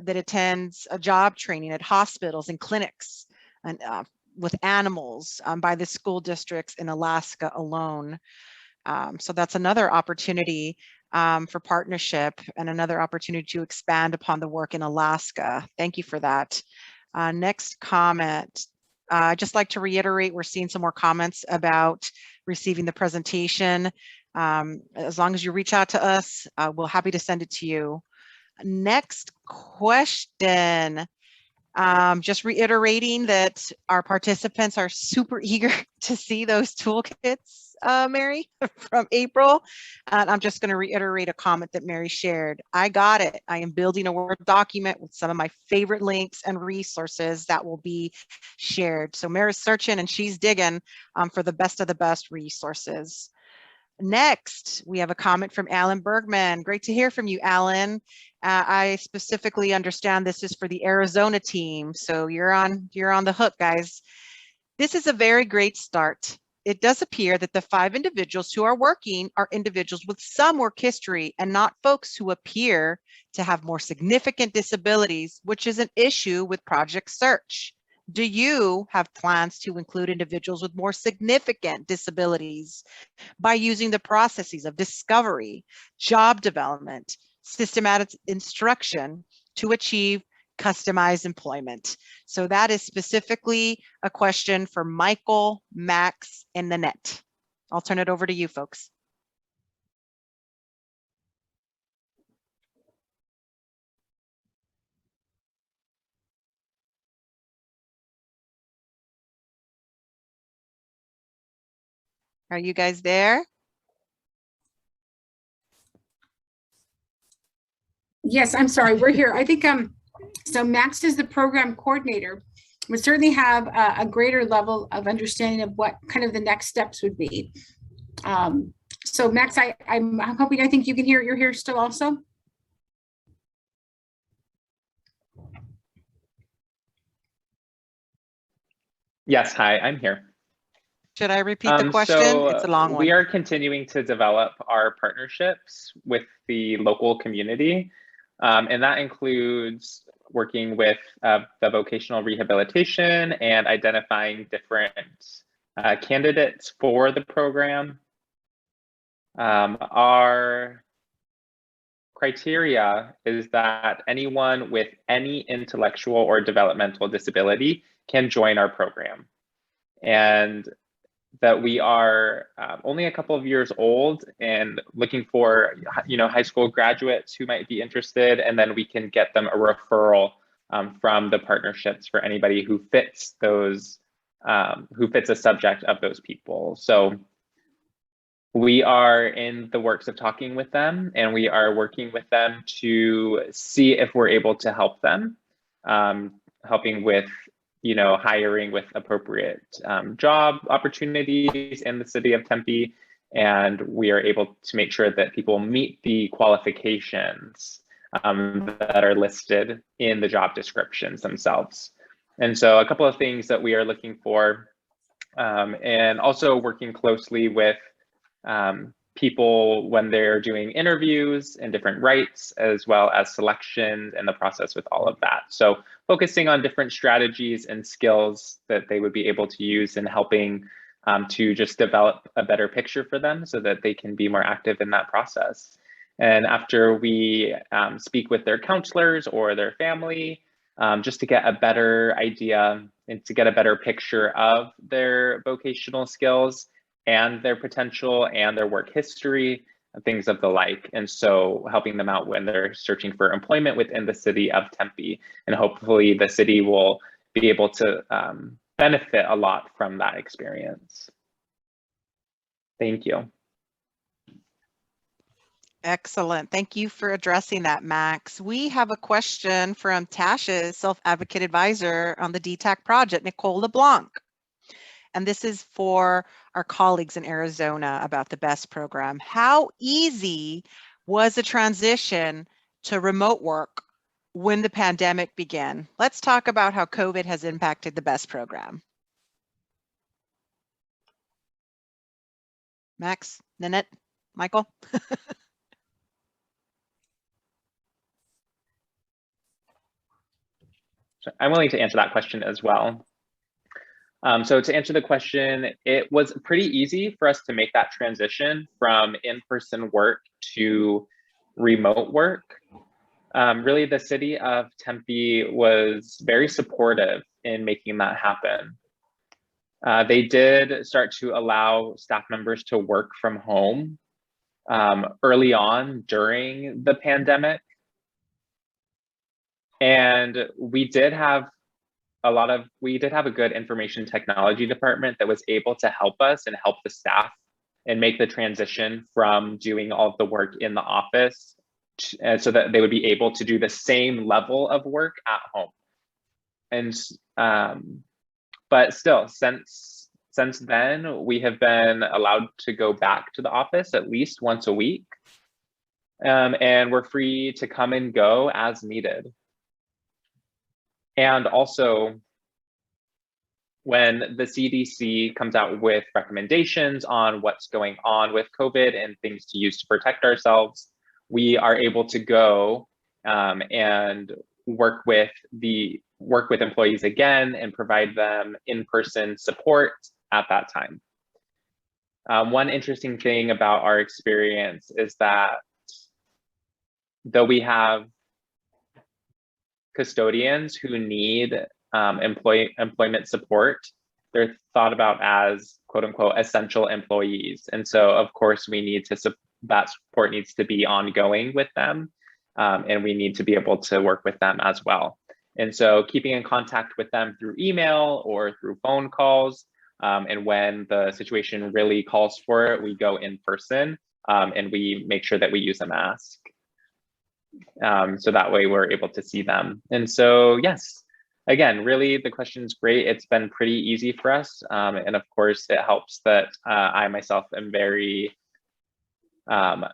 that attends a job training at hospitals and clinics and with animals by the school districts in Alaska alone. So that's another opportunity for partnership and another opportunity to expand upon the work in Alaska. Thank you for that. Next comment. I'd just like to reiterate, we're seeing some more comments about receiving the presentation. As long as you reach out to us, we're happy to send it to you. Next question. Just reiterating that our participants are super eager to see those toolkits, Mary, from April. And I'm just going to reiterate a comment that Mary shared. I got it. I am building a Word document with some of my favorite links and resources that will be shared. So Mary's searching and she's digging for the best of the best resources. Next, we have a comment from Alan Bergman. Great to hear from you, Alan. I specifically understand this is for the Arizona team, so you're on the hook, guys. This is a very great start. It does appear that the 5 individuals who are working are individuals with some work history and not folks who appear to have more significant disabilities, which is an issue with Project Search. Do you have plans to include individuals with more significant disabilities by using the processes of discovery, job development, systematic instruction to achieve customized employment? So that is specifically a question for Michael, Max, and Nanette. I'll turn it over to you folks. Are you guys there? Yes, I'm sorry, we're here. I think so Max is the program coordinator. We certainly have a greater level of understanding of what kind of the next steps would be. So Max, I'm hoping, I think you can hear, you're here still also? Yes, hi, I'm here. Should I repeat the question? It's a long one. We are continuing to develop our partnerships with the local community, and that includes working with the vocational rehabilitation and identifying different candidates for the program. Our criteria is that anyone with any intellectual or developmental disability can join our program, and that we are only a couple of years old and looking for, high school graduates who might be interested, and then we can get them a referral from the partnerships for anybody who fits those, who fits a subject of those people. So we are in the works of talking with them, and we are working with them to see if we're able to help them, helping with hiring with appropriate job opportunities in the city of Tempe. And we are able to make sure that people meet the qualifications that are listed in the job descriptions themselves. And so a couple of things that we are looking for and also working closely with people when they're doing interviews and different rights, as well as selection and the process with all of that. So focusing on different strategies and skills that they would be able to use in helping to just develop a better picture for them so that they can be more active in that process. And after we speak with their counselors or their family, just to get a better idea and to get a better picture of their vocational skills and their potential and their work history, and things of the like. And so helping them out when they're searching for employment within the city of Tempe. And hopefully the city will be able to benefit a lot from that experience. Thank you. Excellent. Thank you for addressing that, Max. We have a question from Tasha's self-advocate advisor on the DETAC project, Nicole LeBlanc. And this is for our colleagues in Arizona about the BEST program. How easy was the transition to remote work when the pandemic began? Let's talk about how COVID has impacted the BEST program. Max, Nanette, Michael? I'm willing to answer that question as well. So to answer the question, it was pretty easy for us to make that transition from in-person work to remote work. Really, the city of Tempe was very supportive in making that happen. They did start to allow staff members to work from home early on during the pandemic. And we did have a good information technology department that was able to help us and help the staff and make the transition from doing all of the work in the office so that they would be able to do the same level of work at home. And but still, since then, we have been allowed to go back to the office at least once a week, and we're free to come and go as needed. And also, when the CDC comes out with recommendations on what's going on with COVID and things to use to protect ourselves, we are able to go and work with employees again and provide them in-person support at that time. One interesting thing about our experience is that though we have custodians who need employment support, they're thought about as quote unquote essential employees. And so of course we need to, that support needs to be ongoing with them. And we need to be able to work with them as well. And so keeping in contact with them through email or through phone calls. And when the situation really calls for it, we go in person and we make sure that we use a mask. So that way we're able to see them. And so, yes, again, really the question's great. It's been pretty easy for us. And of course it helps that I myself am very literate.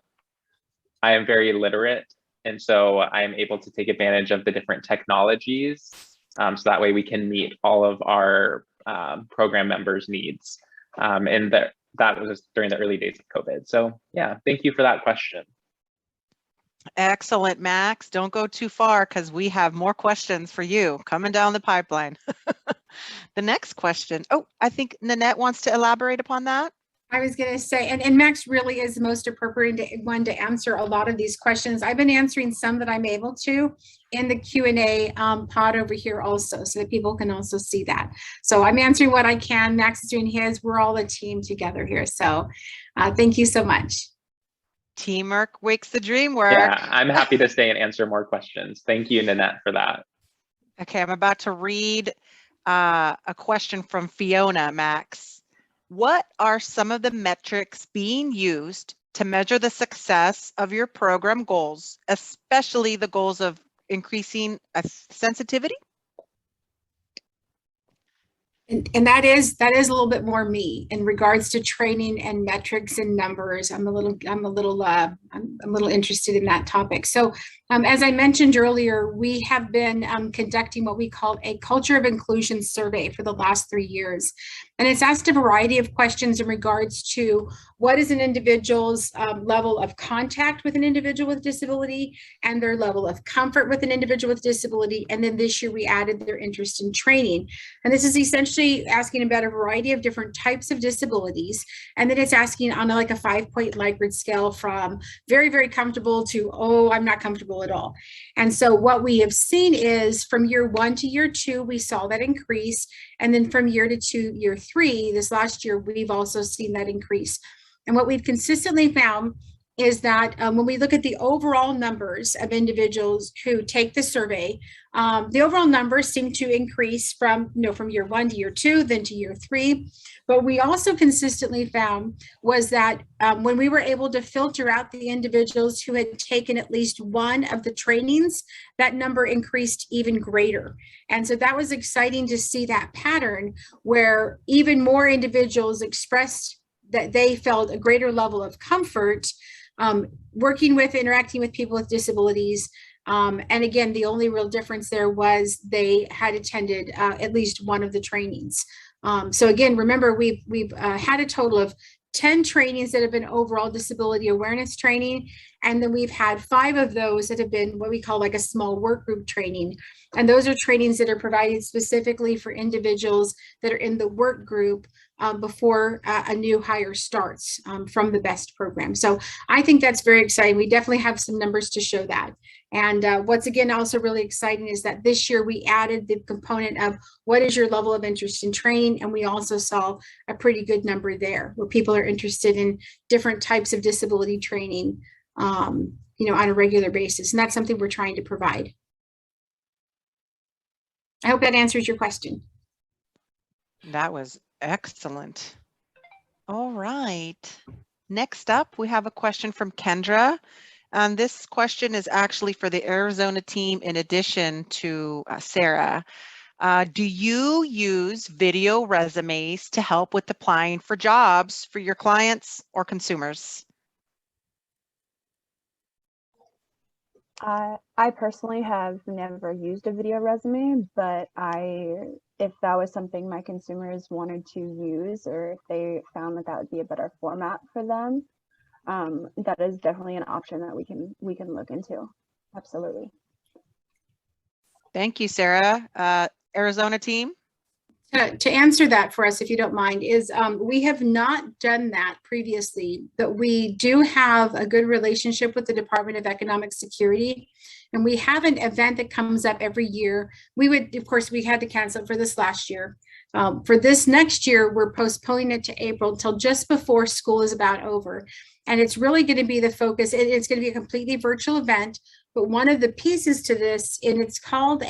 And so I am able to take advantage of the different technologies. So that way we can meet all of our program members' needs. And that was during the early days of COVID. So yeah, thank you for that question. Excellent, Max. Don't go too far because we have more questions for you coming down the pipeline. The next question. Oh, I think Nanette wants to elaborate upon that. I was going to say, and Max really is the most appropriate one to answer a lot of these questions. I've been answering some that I'm able to in the Q&A pod over here also, so that people can also see that. So I'm answering what I can. Max is doing his. We're all a team together here. So thank you so much. Teamwork makes the dream work. Yeah, I'm happy to stay and answer more questions. Thank you, Nanette, for that. Okay, I'm about to read a question from Fiona, Max. What are some of the metrics being used to measure the success of your program goals, especially the goals of increasing sensitivity? And that is a little bit more me in regards to training and metrics and numbers. I'm a little interested in that topic. So as I mentioned earlier, we have been conducting what we call a culture of inclusion survey for the last 3 years. And it's asked a variety of questions in regards to what is an individual's level of contact with an individual with disability and their level of comfort with an individual with disability. And then this year we added their interest in training. And this is essentially asking about a variety of different types of disabilities. And then it's asking on like a 5-point Likert scale from very, very comfortable to, oh, I'm not comfortable at all. And so what we have seen is from year 1 to year 2, we saw that increase. And then from year 2 to year 3, this last year, we've also seen that increase. And what we've consistently found is that when we look at the overall numbers of individuals who take the survey, the overall numbers seem to increase from year 1 to year 2, then to year 3. But we also consistently found was that when we were able to filter out the individuals who had taken at least one of the trainings, that number increased even greater. And so that was exciting to see that pattern where even more individuals expressed that they felt a greater level of comfort working with, interacting with people with disabilities. And again, the only real difference there was they had attended at least one of the trainings. So again, remember, we've had a total of 10 trainings that have been overall disability awareness training. And then we've had 5 of those that have been what we call like a small work group training. And those are trainings that are provided specifically for individuals that are in the work group before a new hire starts from the BEST program. So I think that's very exciting. We definitely have some numbers to show that. And what's again also really exciting is that this year we added the component of what is your level of interest in training, and we also saw a pretty good number there where people are interested in different types of disability training, on a regular basis, and that's something we're trying to provide. I hope that answers your question. That was excellent. All right. Next up, we have a question from Kendra. And this question is actually for the Arizona team in addition to Sarah. Do you use video resumes to help with applying for jobs for your clients or consumers? I personally have never used a video resume, but if that was something my consumers wanted to use, or if they found that would be a better format for them, that is definitely an option that we can look into. Absolutely. Thank you, Sarah. Arizona team? To answer that for us, if you don't mind, is we have not done that previously, but we do have a good relationship with the Department of Economic Security. And we have an event that comes up every year. Of course, we had to cancel for this last year. For this next year, we're postponing it to April until just before school is about over. And it's really going to be the focus. It's going to be a completely virtual event. But one of the pieces to this, and it's called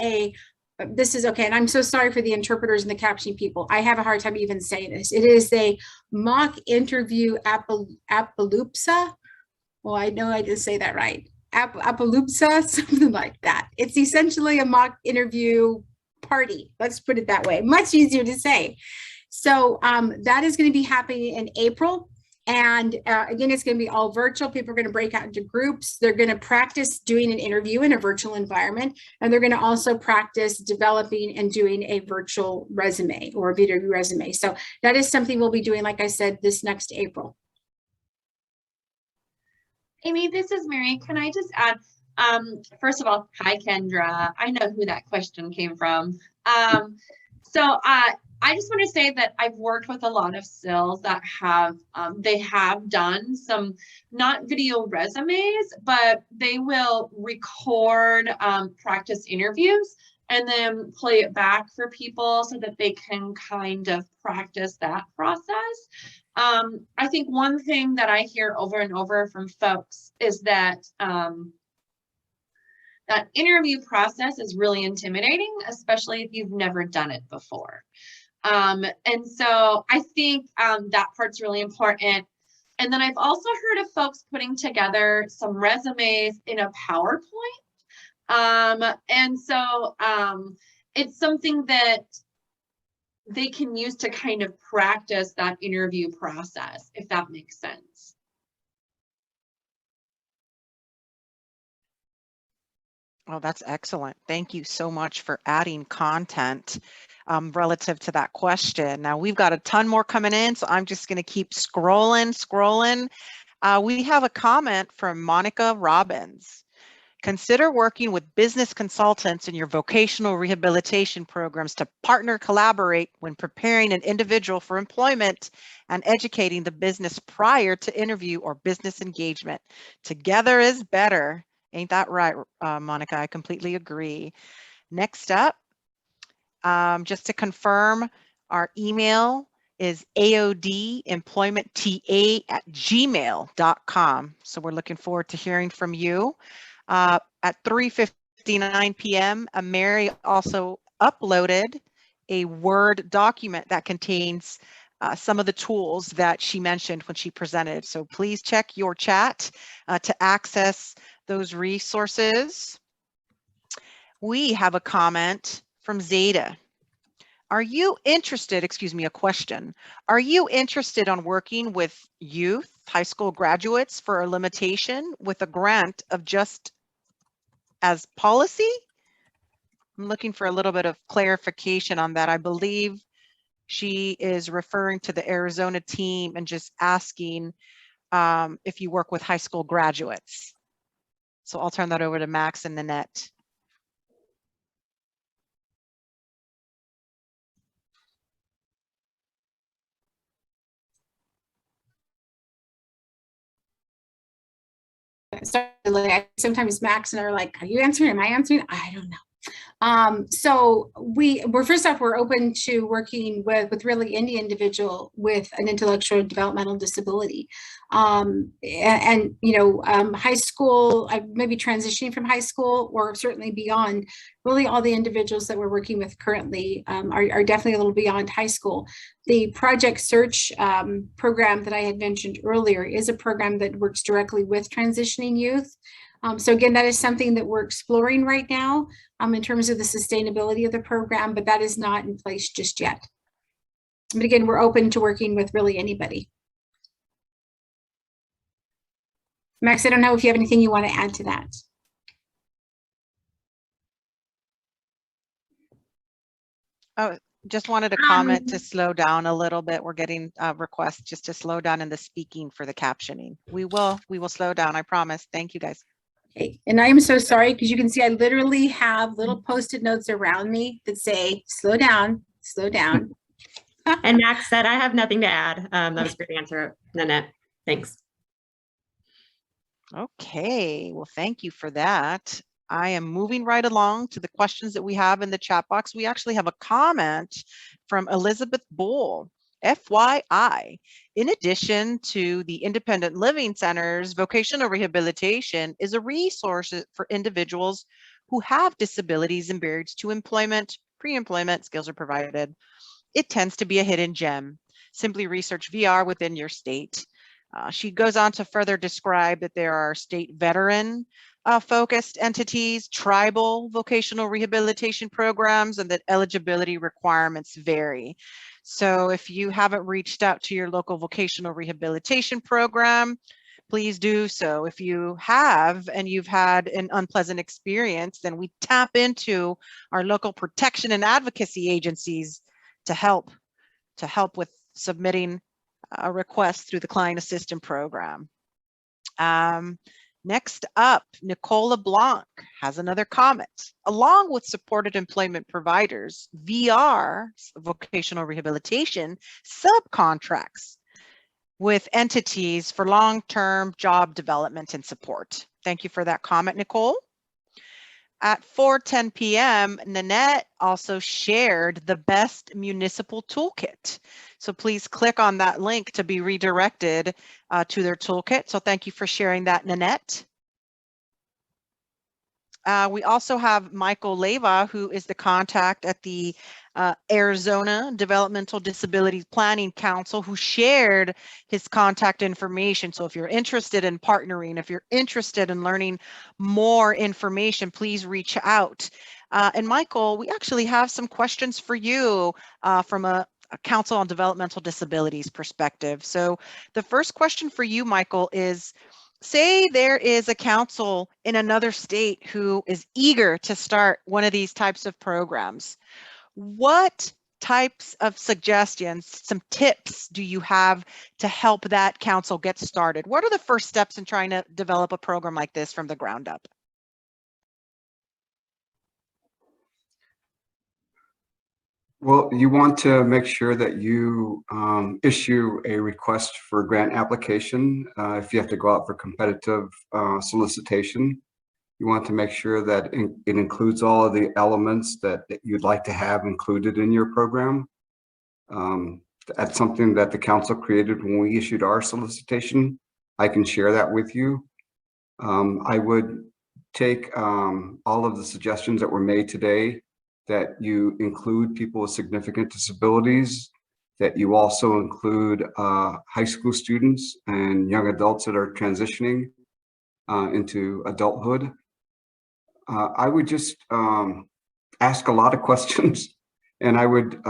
this is okay, and I'm so sorry for the interpreters and the captioning people. I have a hard time even saying this. It is a mock interview Appaloosa. Well, I know I didn't say that right. Appaloosa, something like that. It's essentially a mock interview party. Let's put it that way. Much easier to say. So that is going to be happening in April. And again, it's going to be all virtual. People are going to break out into groups. They're going to practice doing an interview in a virtual environment. And they're going to also practice developing and doing a virtual resume or a video resume. So that is something we'll be doing, like I said, this next April. Amy, this is Mary. Can I just add, first of all, hi, Kendra. I know who that question came from. I just want to say that I've worked with a lot of CILs that have, they have done some, not video resumes, but they will record practice interviews and then play it back for people so that they can kind of practice that process. I think one thing that I hear over and over from folks is that that interview process is really intimidating, especially if you've never done it before. And so I think that part's really important. And then I've also heard of folks putting together some resumes in a PowerPoint. And so it's something that they can use to kind of practice that interview process, if that makes sense. Oh, that's excellent. Thank you so much for adding content relative to that question. Now we've got a ton more coming in, so I'm just going to keep scrolling. We have a comment from Monica Robbins. Consider working with business consultants in your vocational rehabilitation programs to partner, collaborate when preparing an individual for employment and educating the business prior to interview or business engagement. Together is better. Ain't that right, Monica? I completely agree. Next up, just to confirm, our email is aodemploymentta@gmail.com. So we're looking forward to hearing from you. At 3:59 p.m., Mary also uploaded a Word document that contains some of the tools that she mentioned when she presented. So please check your chat to access those resources. We have a comment from Zeta. Are you interested, a question. Are you interested on working with youth, high school graduates for a limitation with a grant of just as policy? I'm looking for a little bit of clarification on that. I believe she is referring to the Arizona team and just asking if you work with high school graduates. So I'll turn that over to Max and Nanette. Sometimes Max and I are like, are you answering? Am I answering? I don't know. So we're first off, we're open to working with really any individual with an intellectual developmental disability. And high school, maybe transitioning from high school or certainly beyond, really all the individuals that we're working with currently are definitely a little beyond high school. The Project Search program that I had mentioned earlier is a program that works directly with transitioning youth. So again, that is something that we're exploring right now in terms of the sustainability of the program, but that is not in place just yet. But again, we're open to working with really anybody. Max, I don't know if you have anything you want to add to that. Oh, just wanted a comment to slow down a little bit. We're getting requests just to slow down in the speaking for the captioning. We will slow down, I promise. Thank you, guys. Okay. And I am so sorry because you can see I literally have little Post-it notes around me that say, slow down, slow down. And Max said, I have nothing to add. That was a great answer, Nanette. Thanks. Okay, well, thank you for that. I am moving right along to the questions that we have in the chat box. We actually have a comment from Elizabeth Bull. FYI, in addition to the independent living centers, vocational rehabilitation is a resource for individuals who have disabilities and barriers to employment, pre-employment skills are provided. It tends to be a hidden gem. Simply research VR within your state. She goes on to further describe that there are state veteran focused entities, tribal vocational rehabilitation programs, and that eligibility requirements vary. So if you haven't reached out to your local vocational rehabilitation program, please do so. If you have and you've had an unpleasant experience, then we tap into our local protection and advocacy agencies to help with submitting a request through the client assistance program. Next up, Nicola Blanc has another comment. Along with supported employment providers, VR, vocational rehabilitation, subcontracts with entities for long-term job development and support. Thank you for that comment, Nicole. At 4:10 p.m., Nanette also shared the best municipal toolkit. So please click on that link to be redirected to their toolkit. So thank you for sharing that, Nanette. We also have Michael Leva, who is the contact at the Arizona Developmental Disabilities Planning Council, who shared his contact information. So if you're interested in partnering, if you're interested in learning more information, please reach out. And Michael, we actually have some questions for you from a Council on Developmental Disabilities perspective. So the first question for you, Michael, is say there is a council in another state who is eager to start one of these types of programs. What types of suggestions, some tips do you have to help that council get started? What are the first steps in trying to develop a program like this from the ground up? Well, you want to make sure that you issue a request for grant application. If you have to go out for competitive solicitation, you want to make sure that it includes all of the elements that you'd like to have included in your program. That's something that the council created when we issued our solicitation. I can share that with you. I would take all of the suggestions that were made today, that you include people with significant disabilities, that you also include high school students and young adults that are transitioning into adulthood. I would just ask a lot of questions, and I would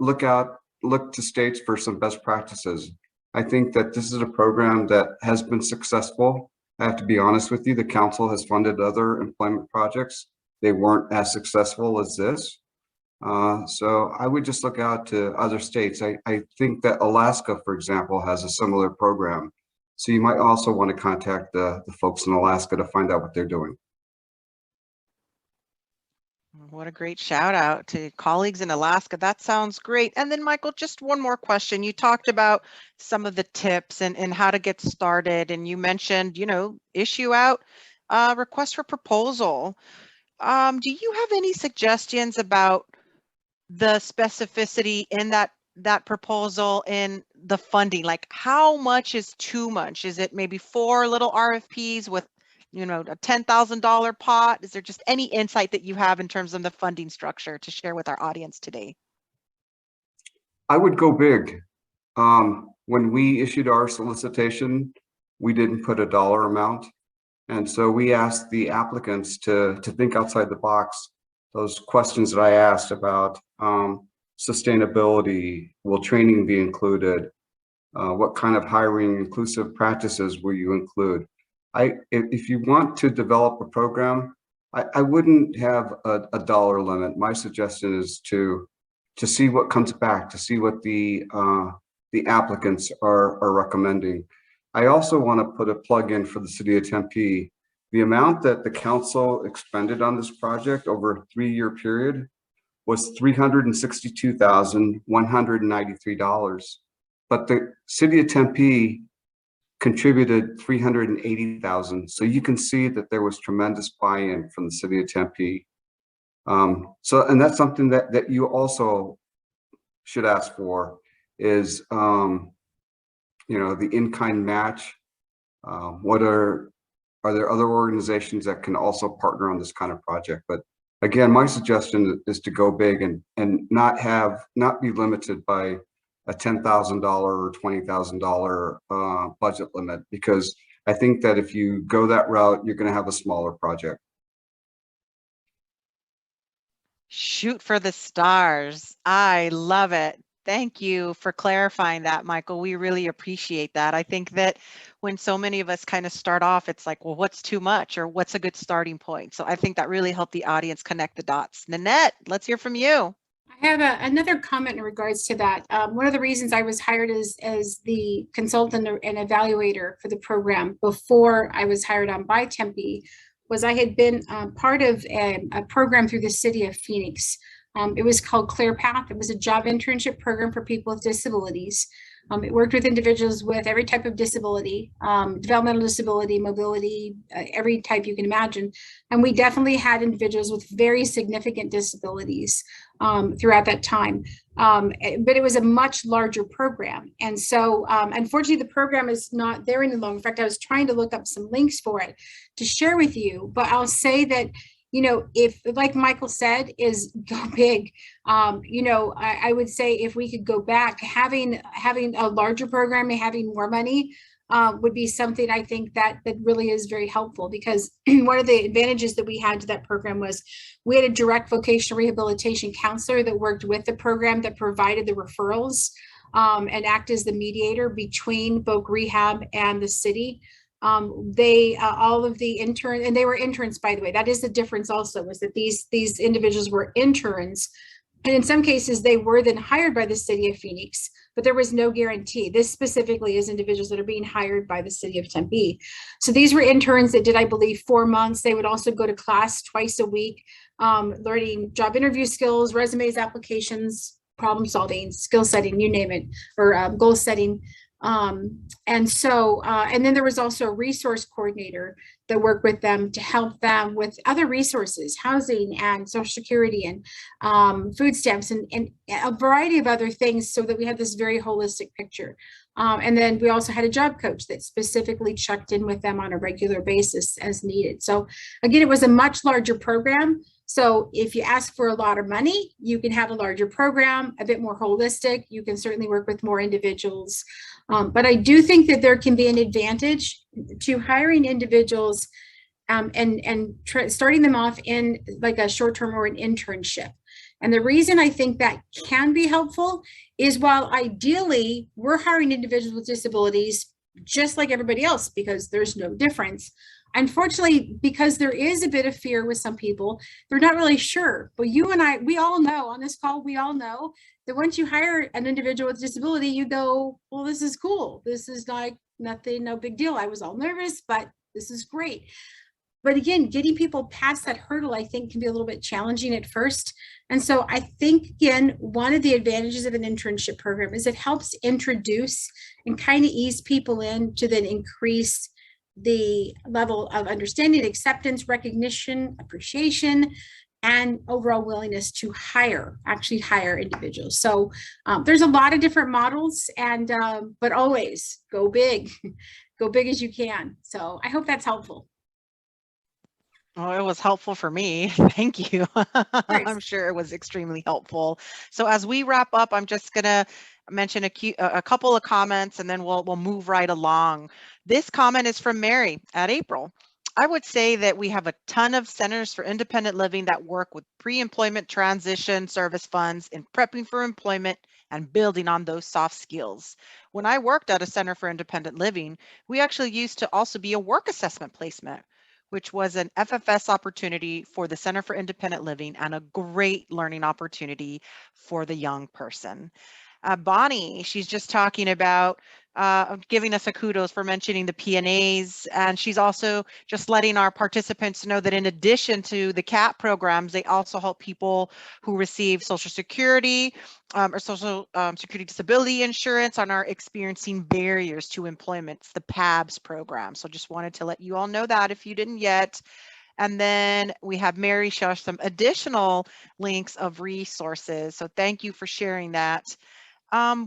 look to states for some best practices. I think that this is a program that has been successful. I have to be honest with you, the council has funded other employment projects. They weren't as successful as this. So I would just look out to other states. I think that Alaska, for example, has a similar program. So you might also want to contact the folks in Alaska to find out what they're doing. What a great shout out to colleagues in Alaska. That sounds great. And then Michael, just one more question. You talked about some of the tips and how to get started. And you mentioned, issue out a request for proposal. Do you have any suggestions about the specificity in that proposal in the funding? Like, how much is too much? Is it maybe 4 little RFPs with a $10,000 pot? Is there just any insight that you have in terms of the funding structure to share with our audience today? I would go big. When we issued our solicitation, we didn't put a dollar amount. And so we asked the applicants to think outside the box. Those questions that I asked about sustainability, will training be included? What kind of hiring inclusive practices will you include? If you want to develop a program, I wouldn't have a dollar limit. My suggestion is to see what comes back, to see what the applicants are recommending. I also want to put a plug in for the city of Tempe. The amount that the council expended on this project over a 3-year period was $362,193. But the city of Tempe contributed $380,000. So you can see that there was tremendous buy-in from the city of Tempe. And that's something that you also should ask for is, the in-kind match. Are there other organizations that can also partner on this kind of project? But again, my suggestion is to go big and not be limited by a $10,000 or $20,000 budget limit, because I think that if you go that route, you're going to have a smaller project. Shoot for the stars. I love it. Thank you for clarifying that, Michael. We really appreciate that. I think that when so many of us kind of start off, it's like, well, what's too much or what's a good starting point? So I think that really helped the audience connect the dots. Nanette, let's hear from you. I have another comment in regards to that. One of the reasons I was hired as the consultant and evaluator for the program before I was hired on by Tempe was I had been part of a program through the city of Phoenix. It was called ClearPath. It was a job internship program for people with disabilities. It worked with individuals with every type of disability, developmental disability, mobility, every type you can imagine. And we definitely had individuals with very significant disabilities throughout that time. But it was a much larger program. And so unfortunately, the program is not there any longer. In fact, I was trying to look up some links for it to share with you, but I'll say that if, like Michael said, is go big. I would say if we could go back, having a larger program and having more money would be something I think that really is very helpful, because one of the advantages that we had to that program was we had a direct vocational rehabilitation counselor that worked with the program, that provided the referrals and act as the mediator between voc rehab and the city. All of the interns, and they were interns, by the way. That is the difference also, was that these individuals were interns. And in some cases, they were then hired by the city of Phoenix, but there was no guarantee. This specifically is individuals that are being hired by the city of Tempe. So these were interns that did, I believe, 4 months. They would also go to class twice a week, learning job interview skills, resumes, applications, problem solving, skill setting, you name it, or goal setting. And then there was also a resource coordinator that worked with them to help them with other resources, housing and Social Security and food stamps and a variety of other things, so that we had this very holistic picture. And then we also had a job coach that specifically checked in with them on a regular basis as needed. So again, it was a much larger program. So if you ask for a lot of money, you can have a larger program, a bit more holistic. You can certainly work with more individuals. But I do think that there can be an advantage to hiring individuals and starting them off in like a short-term or an internship. And the reason I think that can be helpful is, while ideally we're hiring individuals with disabilities just like everybody else, because there's no difference. Unfortunately, because there is a bit of fear with some people, they're not really sure. But you and I, we all know on this call, we all know that once you hire an individual with disability, you go, well, this is cool. This is like nothing, no big deal. I was all nervous, but this is great. But again, getting people past that hurdle, I think, can be a little bit challenging at first. And so I think, again, one of the advantages of an internship program is it helps introduce and kind of ease people in to then increase the level of understanding, acceptance, recognition, appreciation, and overall willingness to actually hire individuals. So there's a lot of different models, and but always go big, go big as you can. So I hope that's helpful. Well, it was helpful for me. Thank you. I'm sure it was extremely helpful. So as we wrap up, I'm just going to mention a couple of comments, and then we'll move right along. This comment is from Mary at April. I would say that we have a ton of centers for independent living that work with pre-employment transition service funds in prepping for employment and building on those soft skills. When I worked at a center for independent living, we actually used to also be a work assessment placement, which was an FFS opportunity for the Center for Independent Living and a great learning opportunity for the young person. Bonnie, she's just talking about giving us a kudos for mentioning the PNAs, and she's also just letting our participants know that in addition to the CAP programs, they also help people who receive Social Security or Social Security Disability Insurance and are experiencing barriers to employment. It's the PABS program. So just wanted to let you all know that if you didn't yet. And then we have Mary show us some additional links of resources. So thank you for sharing that.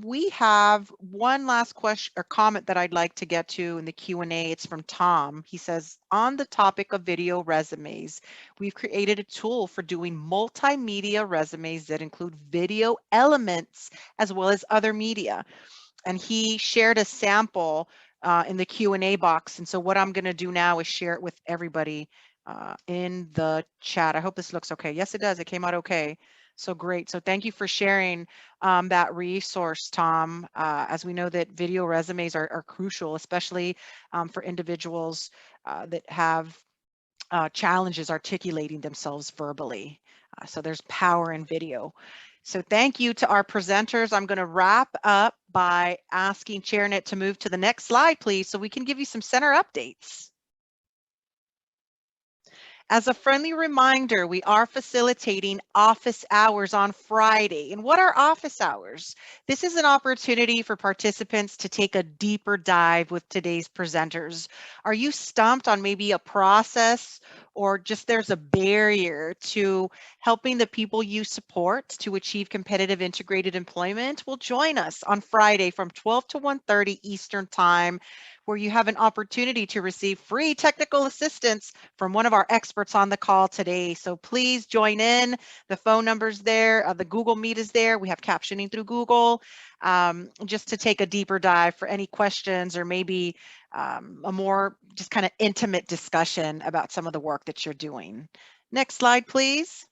We have one last question or comment that I'd like to get to in the Q&A. It's from Tom. He says, on the topic of video resumes, we've created a tool for doing multimedia resumes that include video elements as well as other media. And he shared a sample in the Q&A box. And so what I'm going to do now is share it with everybody in the chat. I hope this looks okay. Yes, it does. It came out okay. So great. So thank you for sharing that resource, Tom. As we know that video resumes are crucial, especially for individuals that have challenges articulating themselves verbally. So there's power in video. So thank you to our presenters. I'm going to wrap up by asking ChairNet to move to the next slide, please, so we can give you some center updates. As a friendly reminder, we are facilitating office hours on Friday. And what are office hours? This is an opportunity for participants to take a deeper dive with today's presenters. Are you stumped on maybe a process, or just there's a barrier to helping the people you support to achieve competitive integrated employment? Well, join us on Friday from 12 to 1:30 Eastern Time, where you have an opportunity to receive free technical assistance from one of our experts on the call today. So please join in. The phone number's there. The Google Meet is there. We have captioning through Google, just to take a deeper dive for any questions, or maybe a more just kind of intimate discussion about some of the work that you're doing. Next slide, please.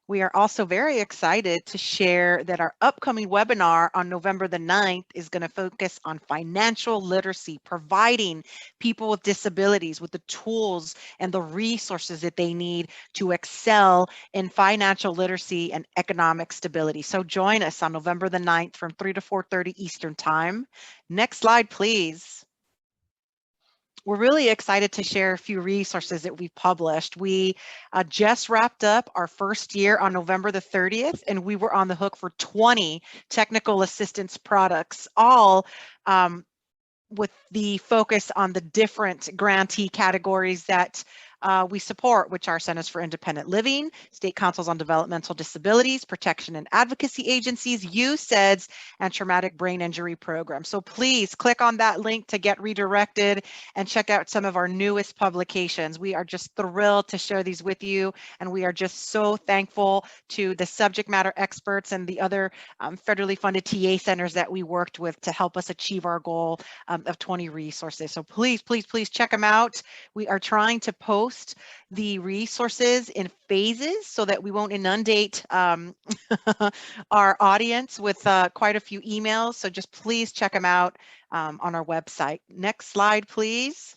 We are also very excited to share that our upcoming webinar on November the 9th is going to focus on financial literacy, providing people with disabilities with the tools and the resources that they need to excel in financial literacy and economic stability. So join us on November the 9th from 3 to 4:30 Eastern Time. Next slide, please. We're really excited to share a few resources that we've published. We just wrapped up our first year on November the 30th, and we were on the hook for 20 technical assistance products, all with the focus on the different grantee categories that we support, which are Centers for Independent Living, State Councils on Developmental Disabilities, Protection and Advocacy Agencies, USEDS, and Traumatic Brain Injury Program. So please click on that link to get redirected and check out some of our newest publications. We are just thrilled to share these with you, and we are just so thankful to the subject matter experts and the other federally funded TA centers that we worked with to help us achieve our goal of 20 resources. So please, please, please check them out. We are trying to post the resources in phases so that we won't inundate our audience with quite a few emails. So just please check them out on our website. Next slide, please.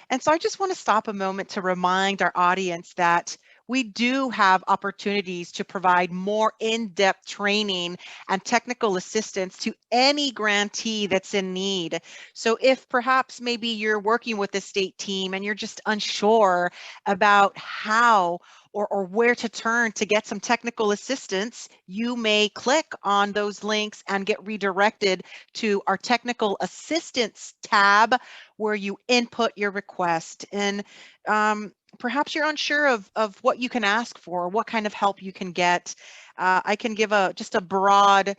And so I just want to stop a moment to remind our audience that we do have opportunities to provide more in-depth training and technical assistance to any grantee that's in need. So if perhaps maybe you're working with a state team and you're just unsure about how or where to turn to get some technical assistance, you may click on those links and get redirected to our technical assistance tab where you input your request. And perhaps you're unsure of what you can ask for, or what kind of help you can get. I can give just a broad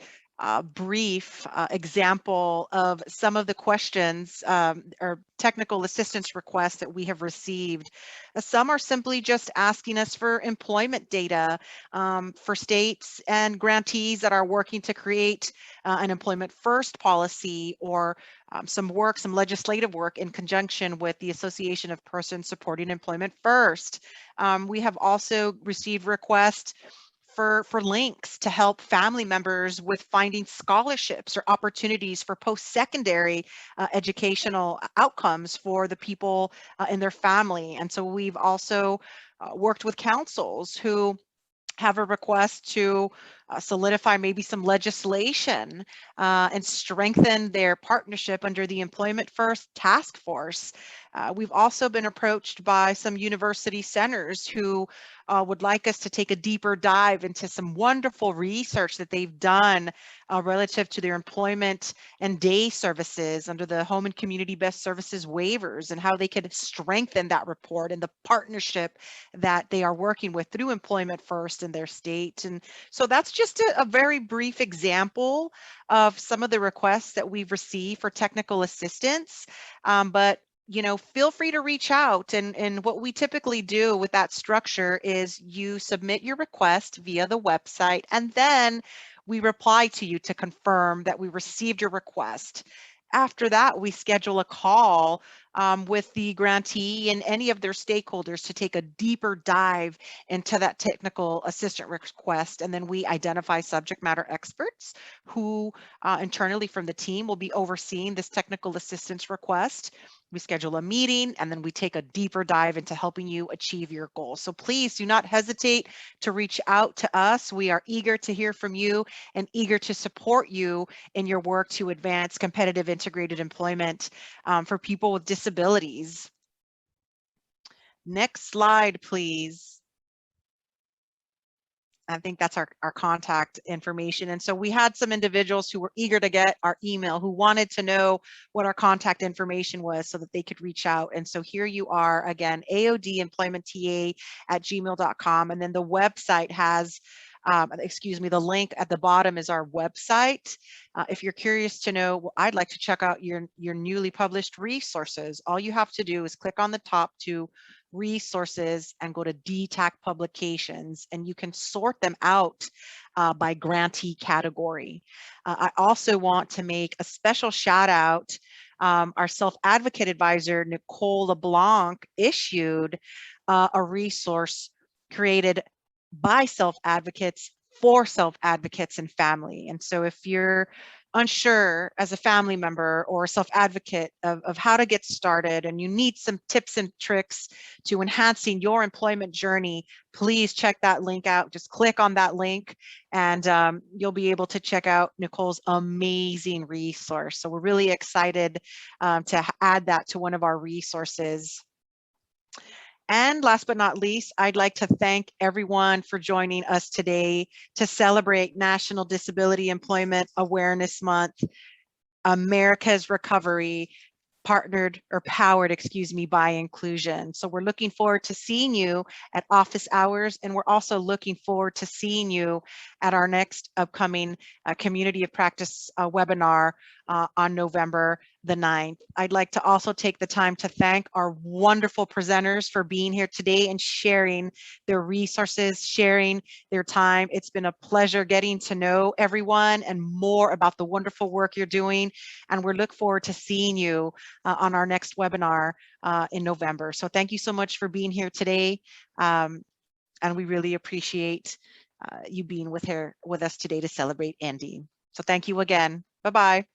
brief example of some of the questions or technical assistance requests that we have received. Some are simply just asking us for employment data for states and grantees that are working to create an employment first policy, or some legislative work in conjunction with the Association of Persons Supporting Employment First. We have also received requests for links to help family members with finding scholarships or opportunities for post-secondary educational outcomes for the people in their family. And so we've also worked with councils who have a request to solidify maybe some legislation and strengthen their partnership under the Employment First Task Force. We've also been approached by some university centers who would like us to take a deeper dive into some wonderful research that they've done relative to their employment and day services under the Home and Community Best Services waivers, and how they could strengthen that report and the partnership that they are working with through Employment First in their state. And so that's just a very brief example of some of the requests that we've received for technical assistance. But feel free to reach out. And what we typically do with that structure is you submit your request via the website, and then we reply to you to confirm that we received your request. After that, we schedule a call with the grantee and any of their stakeholders to take a deeper dive into that technical assistant request. And then we identify subject matter experts who internally from the team will be overseeing this technical assistance request. We schedule a meeting, and then we take a deeper dive into helping you achieve your goals. So please do not hesitate to reach out to us. We are eager to hear from you and eager to support you in your work to advance competitive integrated employment for people with disabilities. Next slide, please. I think that's our contact information. And so we had some individuals who were eager to get our email, who wanted to know what our contact information was so that they could reach out. And so here you are again, aodemploymentta@gmail.com. And then the website has, the link at the bottom is our website. If you're curious to know, well, I'd like to check out your newly published resources, all you have to do is click on the top to resources and go to DETAC publications, and you can sort them out by grantee category. I also want to make a special shout out. Our self-advocate advisor, Nicole LeBlanc, issued a resource created by self-advocates for self-advocates and family. And so if you're unsure as a family member or a self-advocate of how to get started and you need some tips and tricks to enhancing your employment journey, please check that link out. Just click on that link and you'll be able to check out Nicole's amazing resource. So we're really excited to add that to one of our resources. And last but not least, I'd like to thank everyone for joining us today to celebrate National Disability Employment Awareness Month, America's Recovery, powered, excuse me, by inclusion. So we're looking forward to seeing you at office hours, and we're also looking forward to seeing you at our next upcoming Community of Practice webinar on November the 9th. I'd like to also take the time to thank our wonderful presenters for being here today and sharing their resources, sharing their time. It's been a pleasure getting to know everyone and more about the wonderful work you're doing. And we look forward to seeing you on our next webinar in November. So thank you so much for being here today. And we really appreciate you being with us today to celebrate Andy. So thank you again. Bye-bye.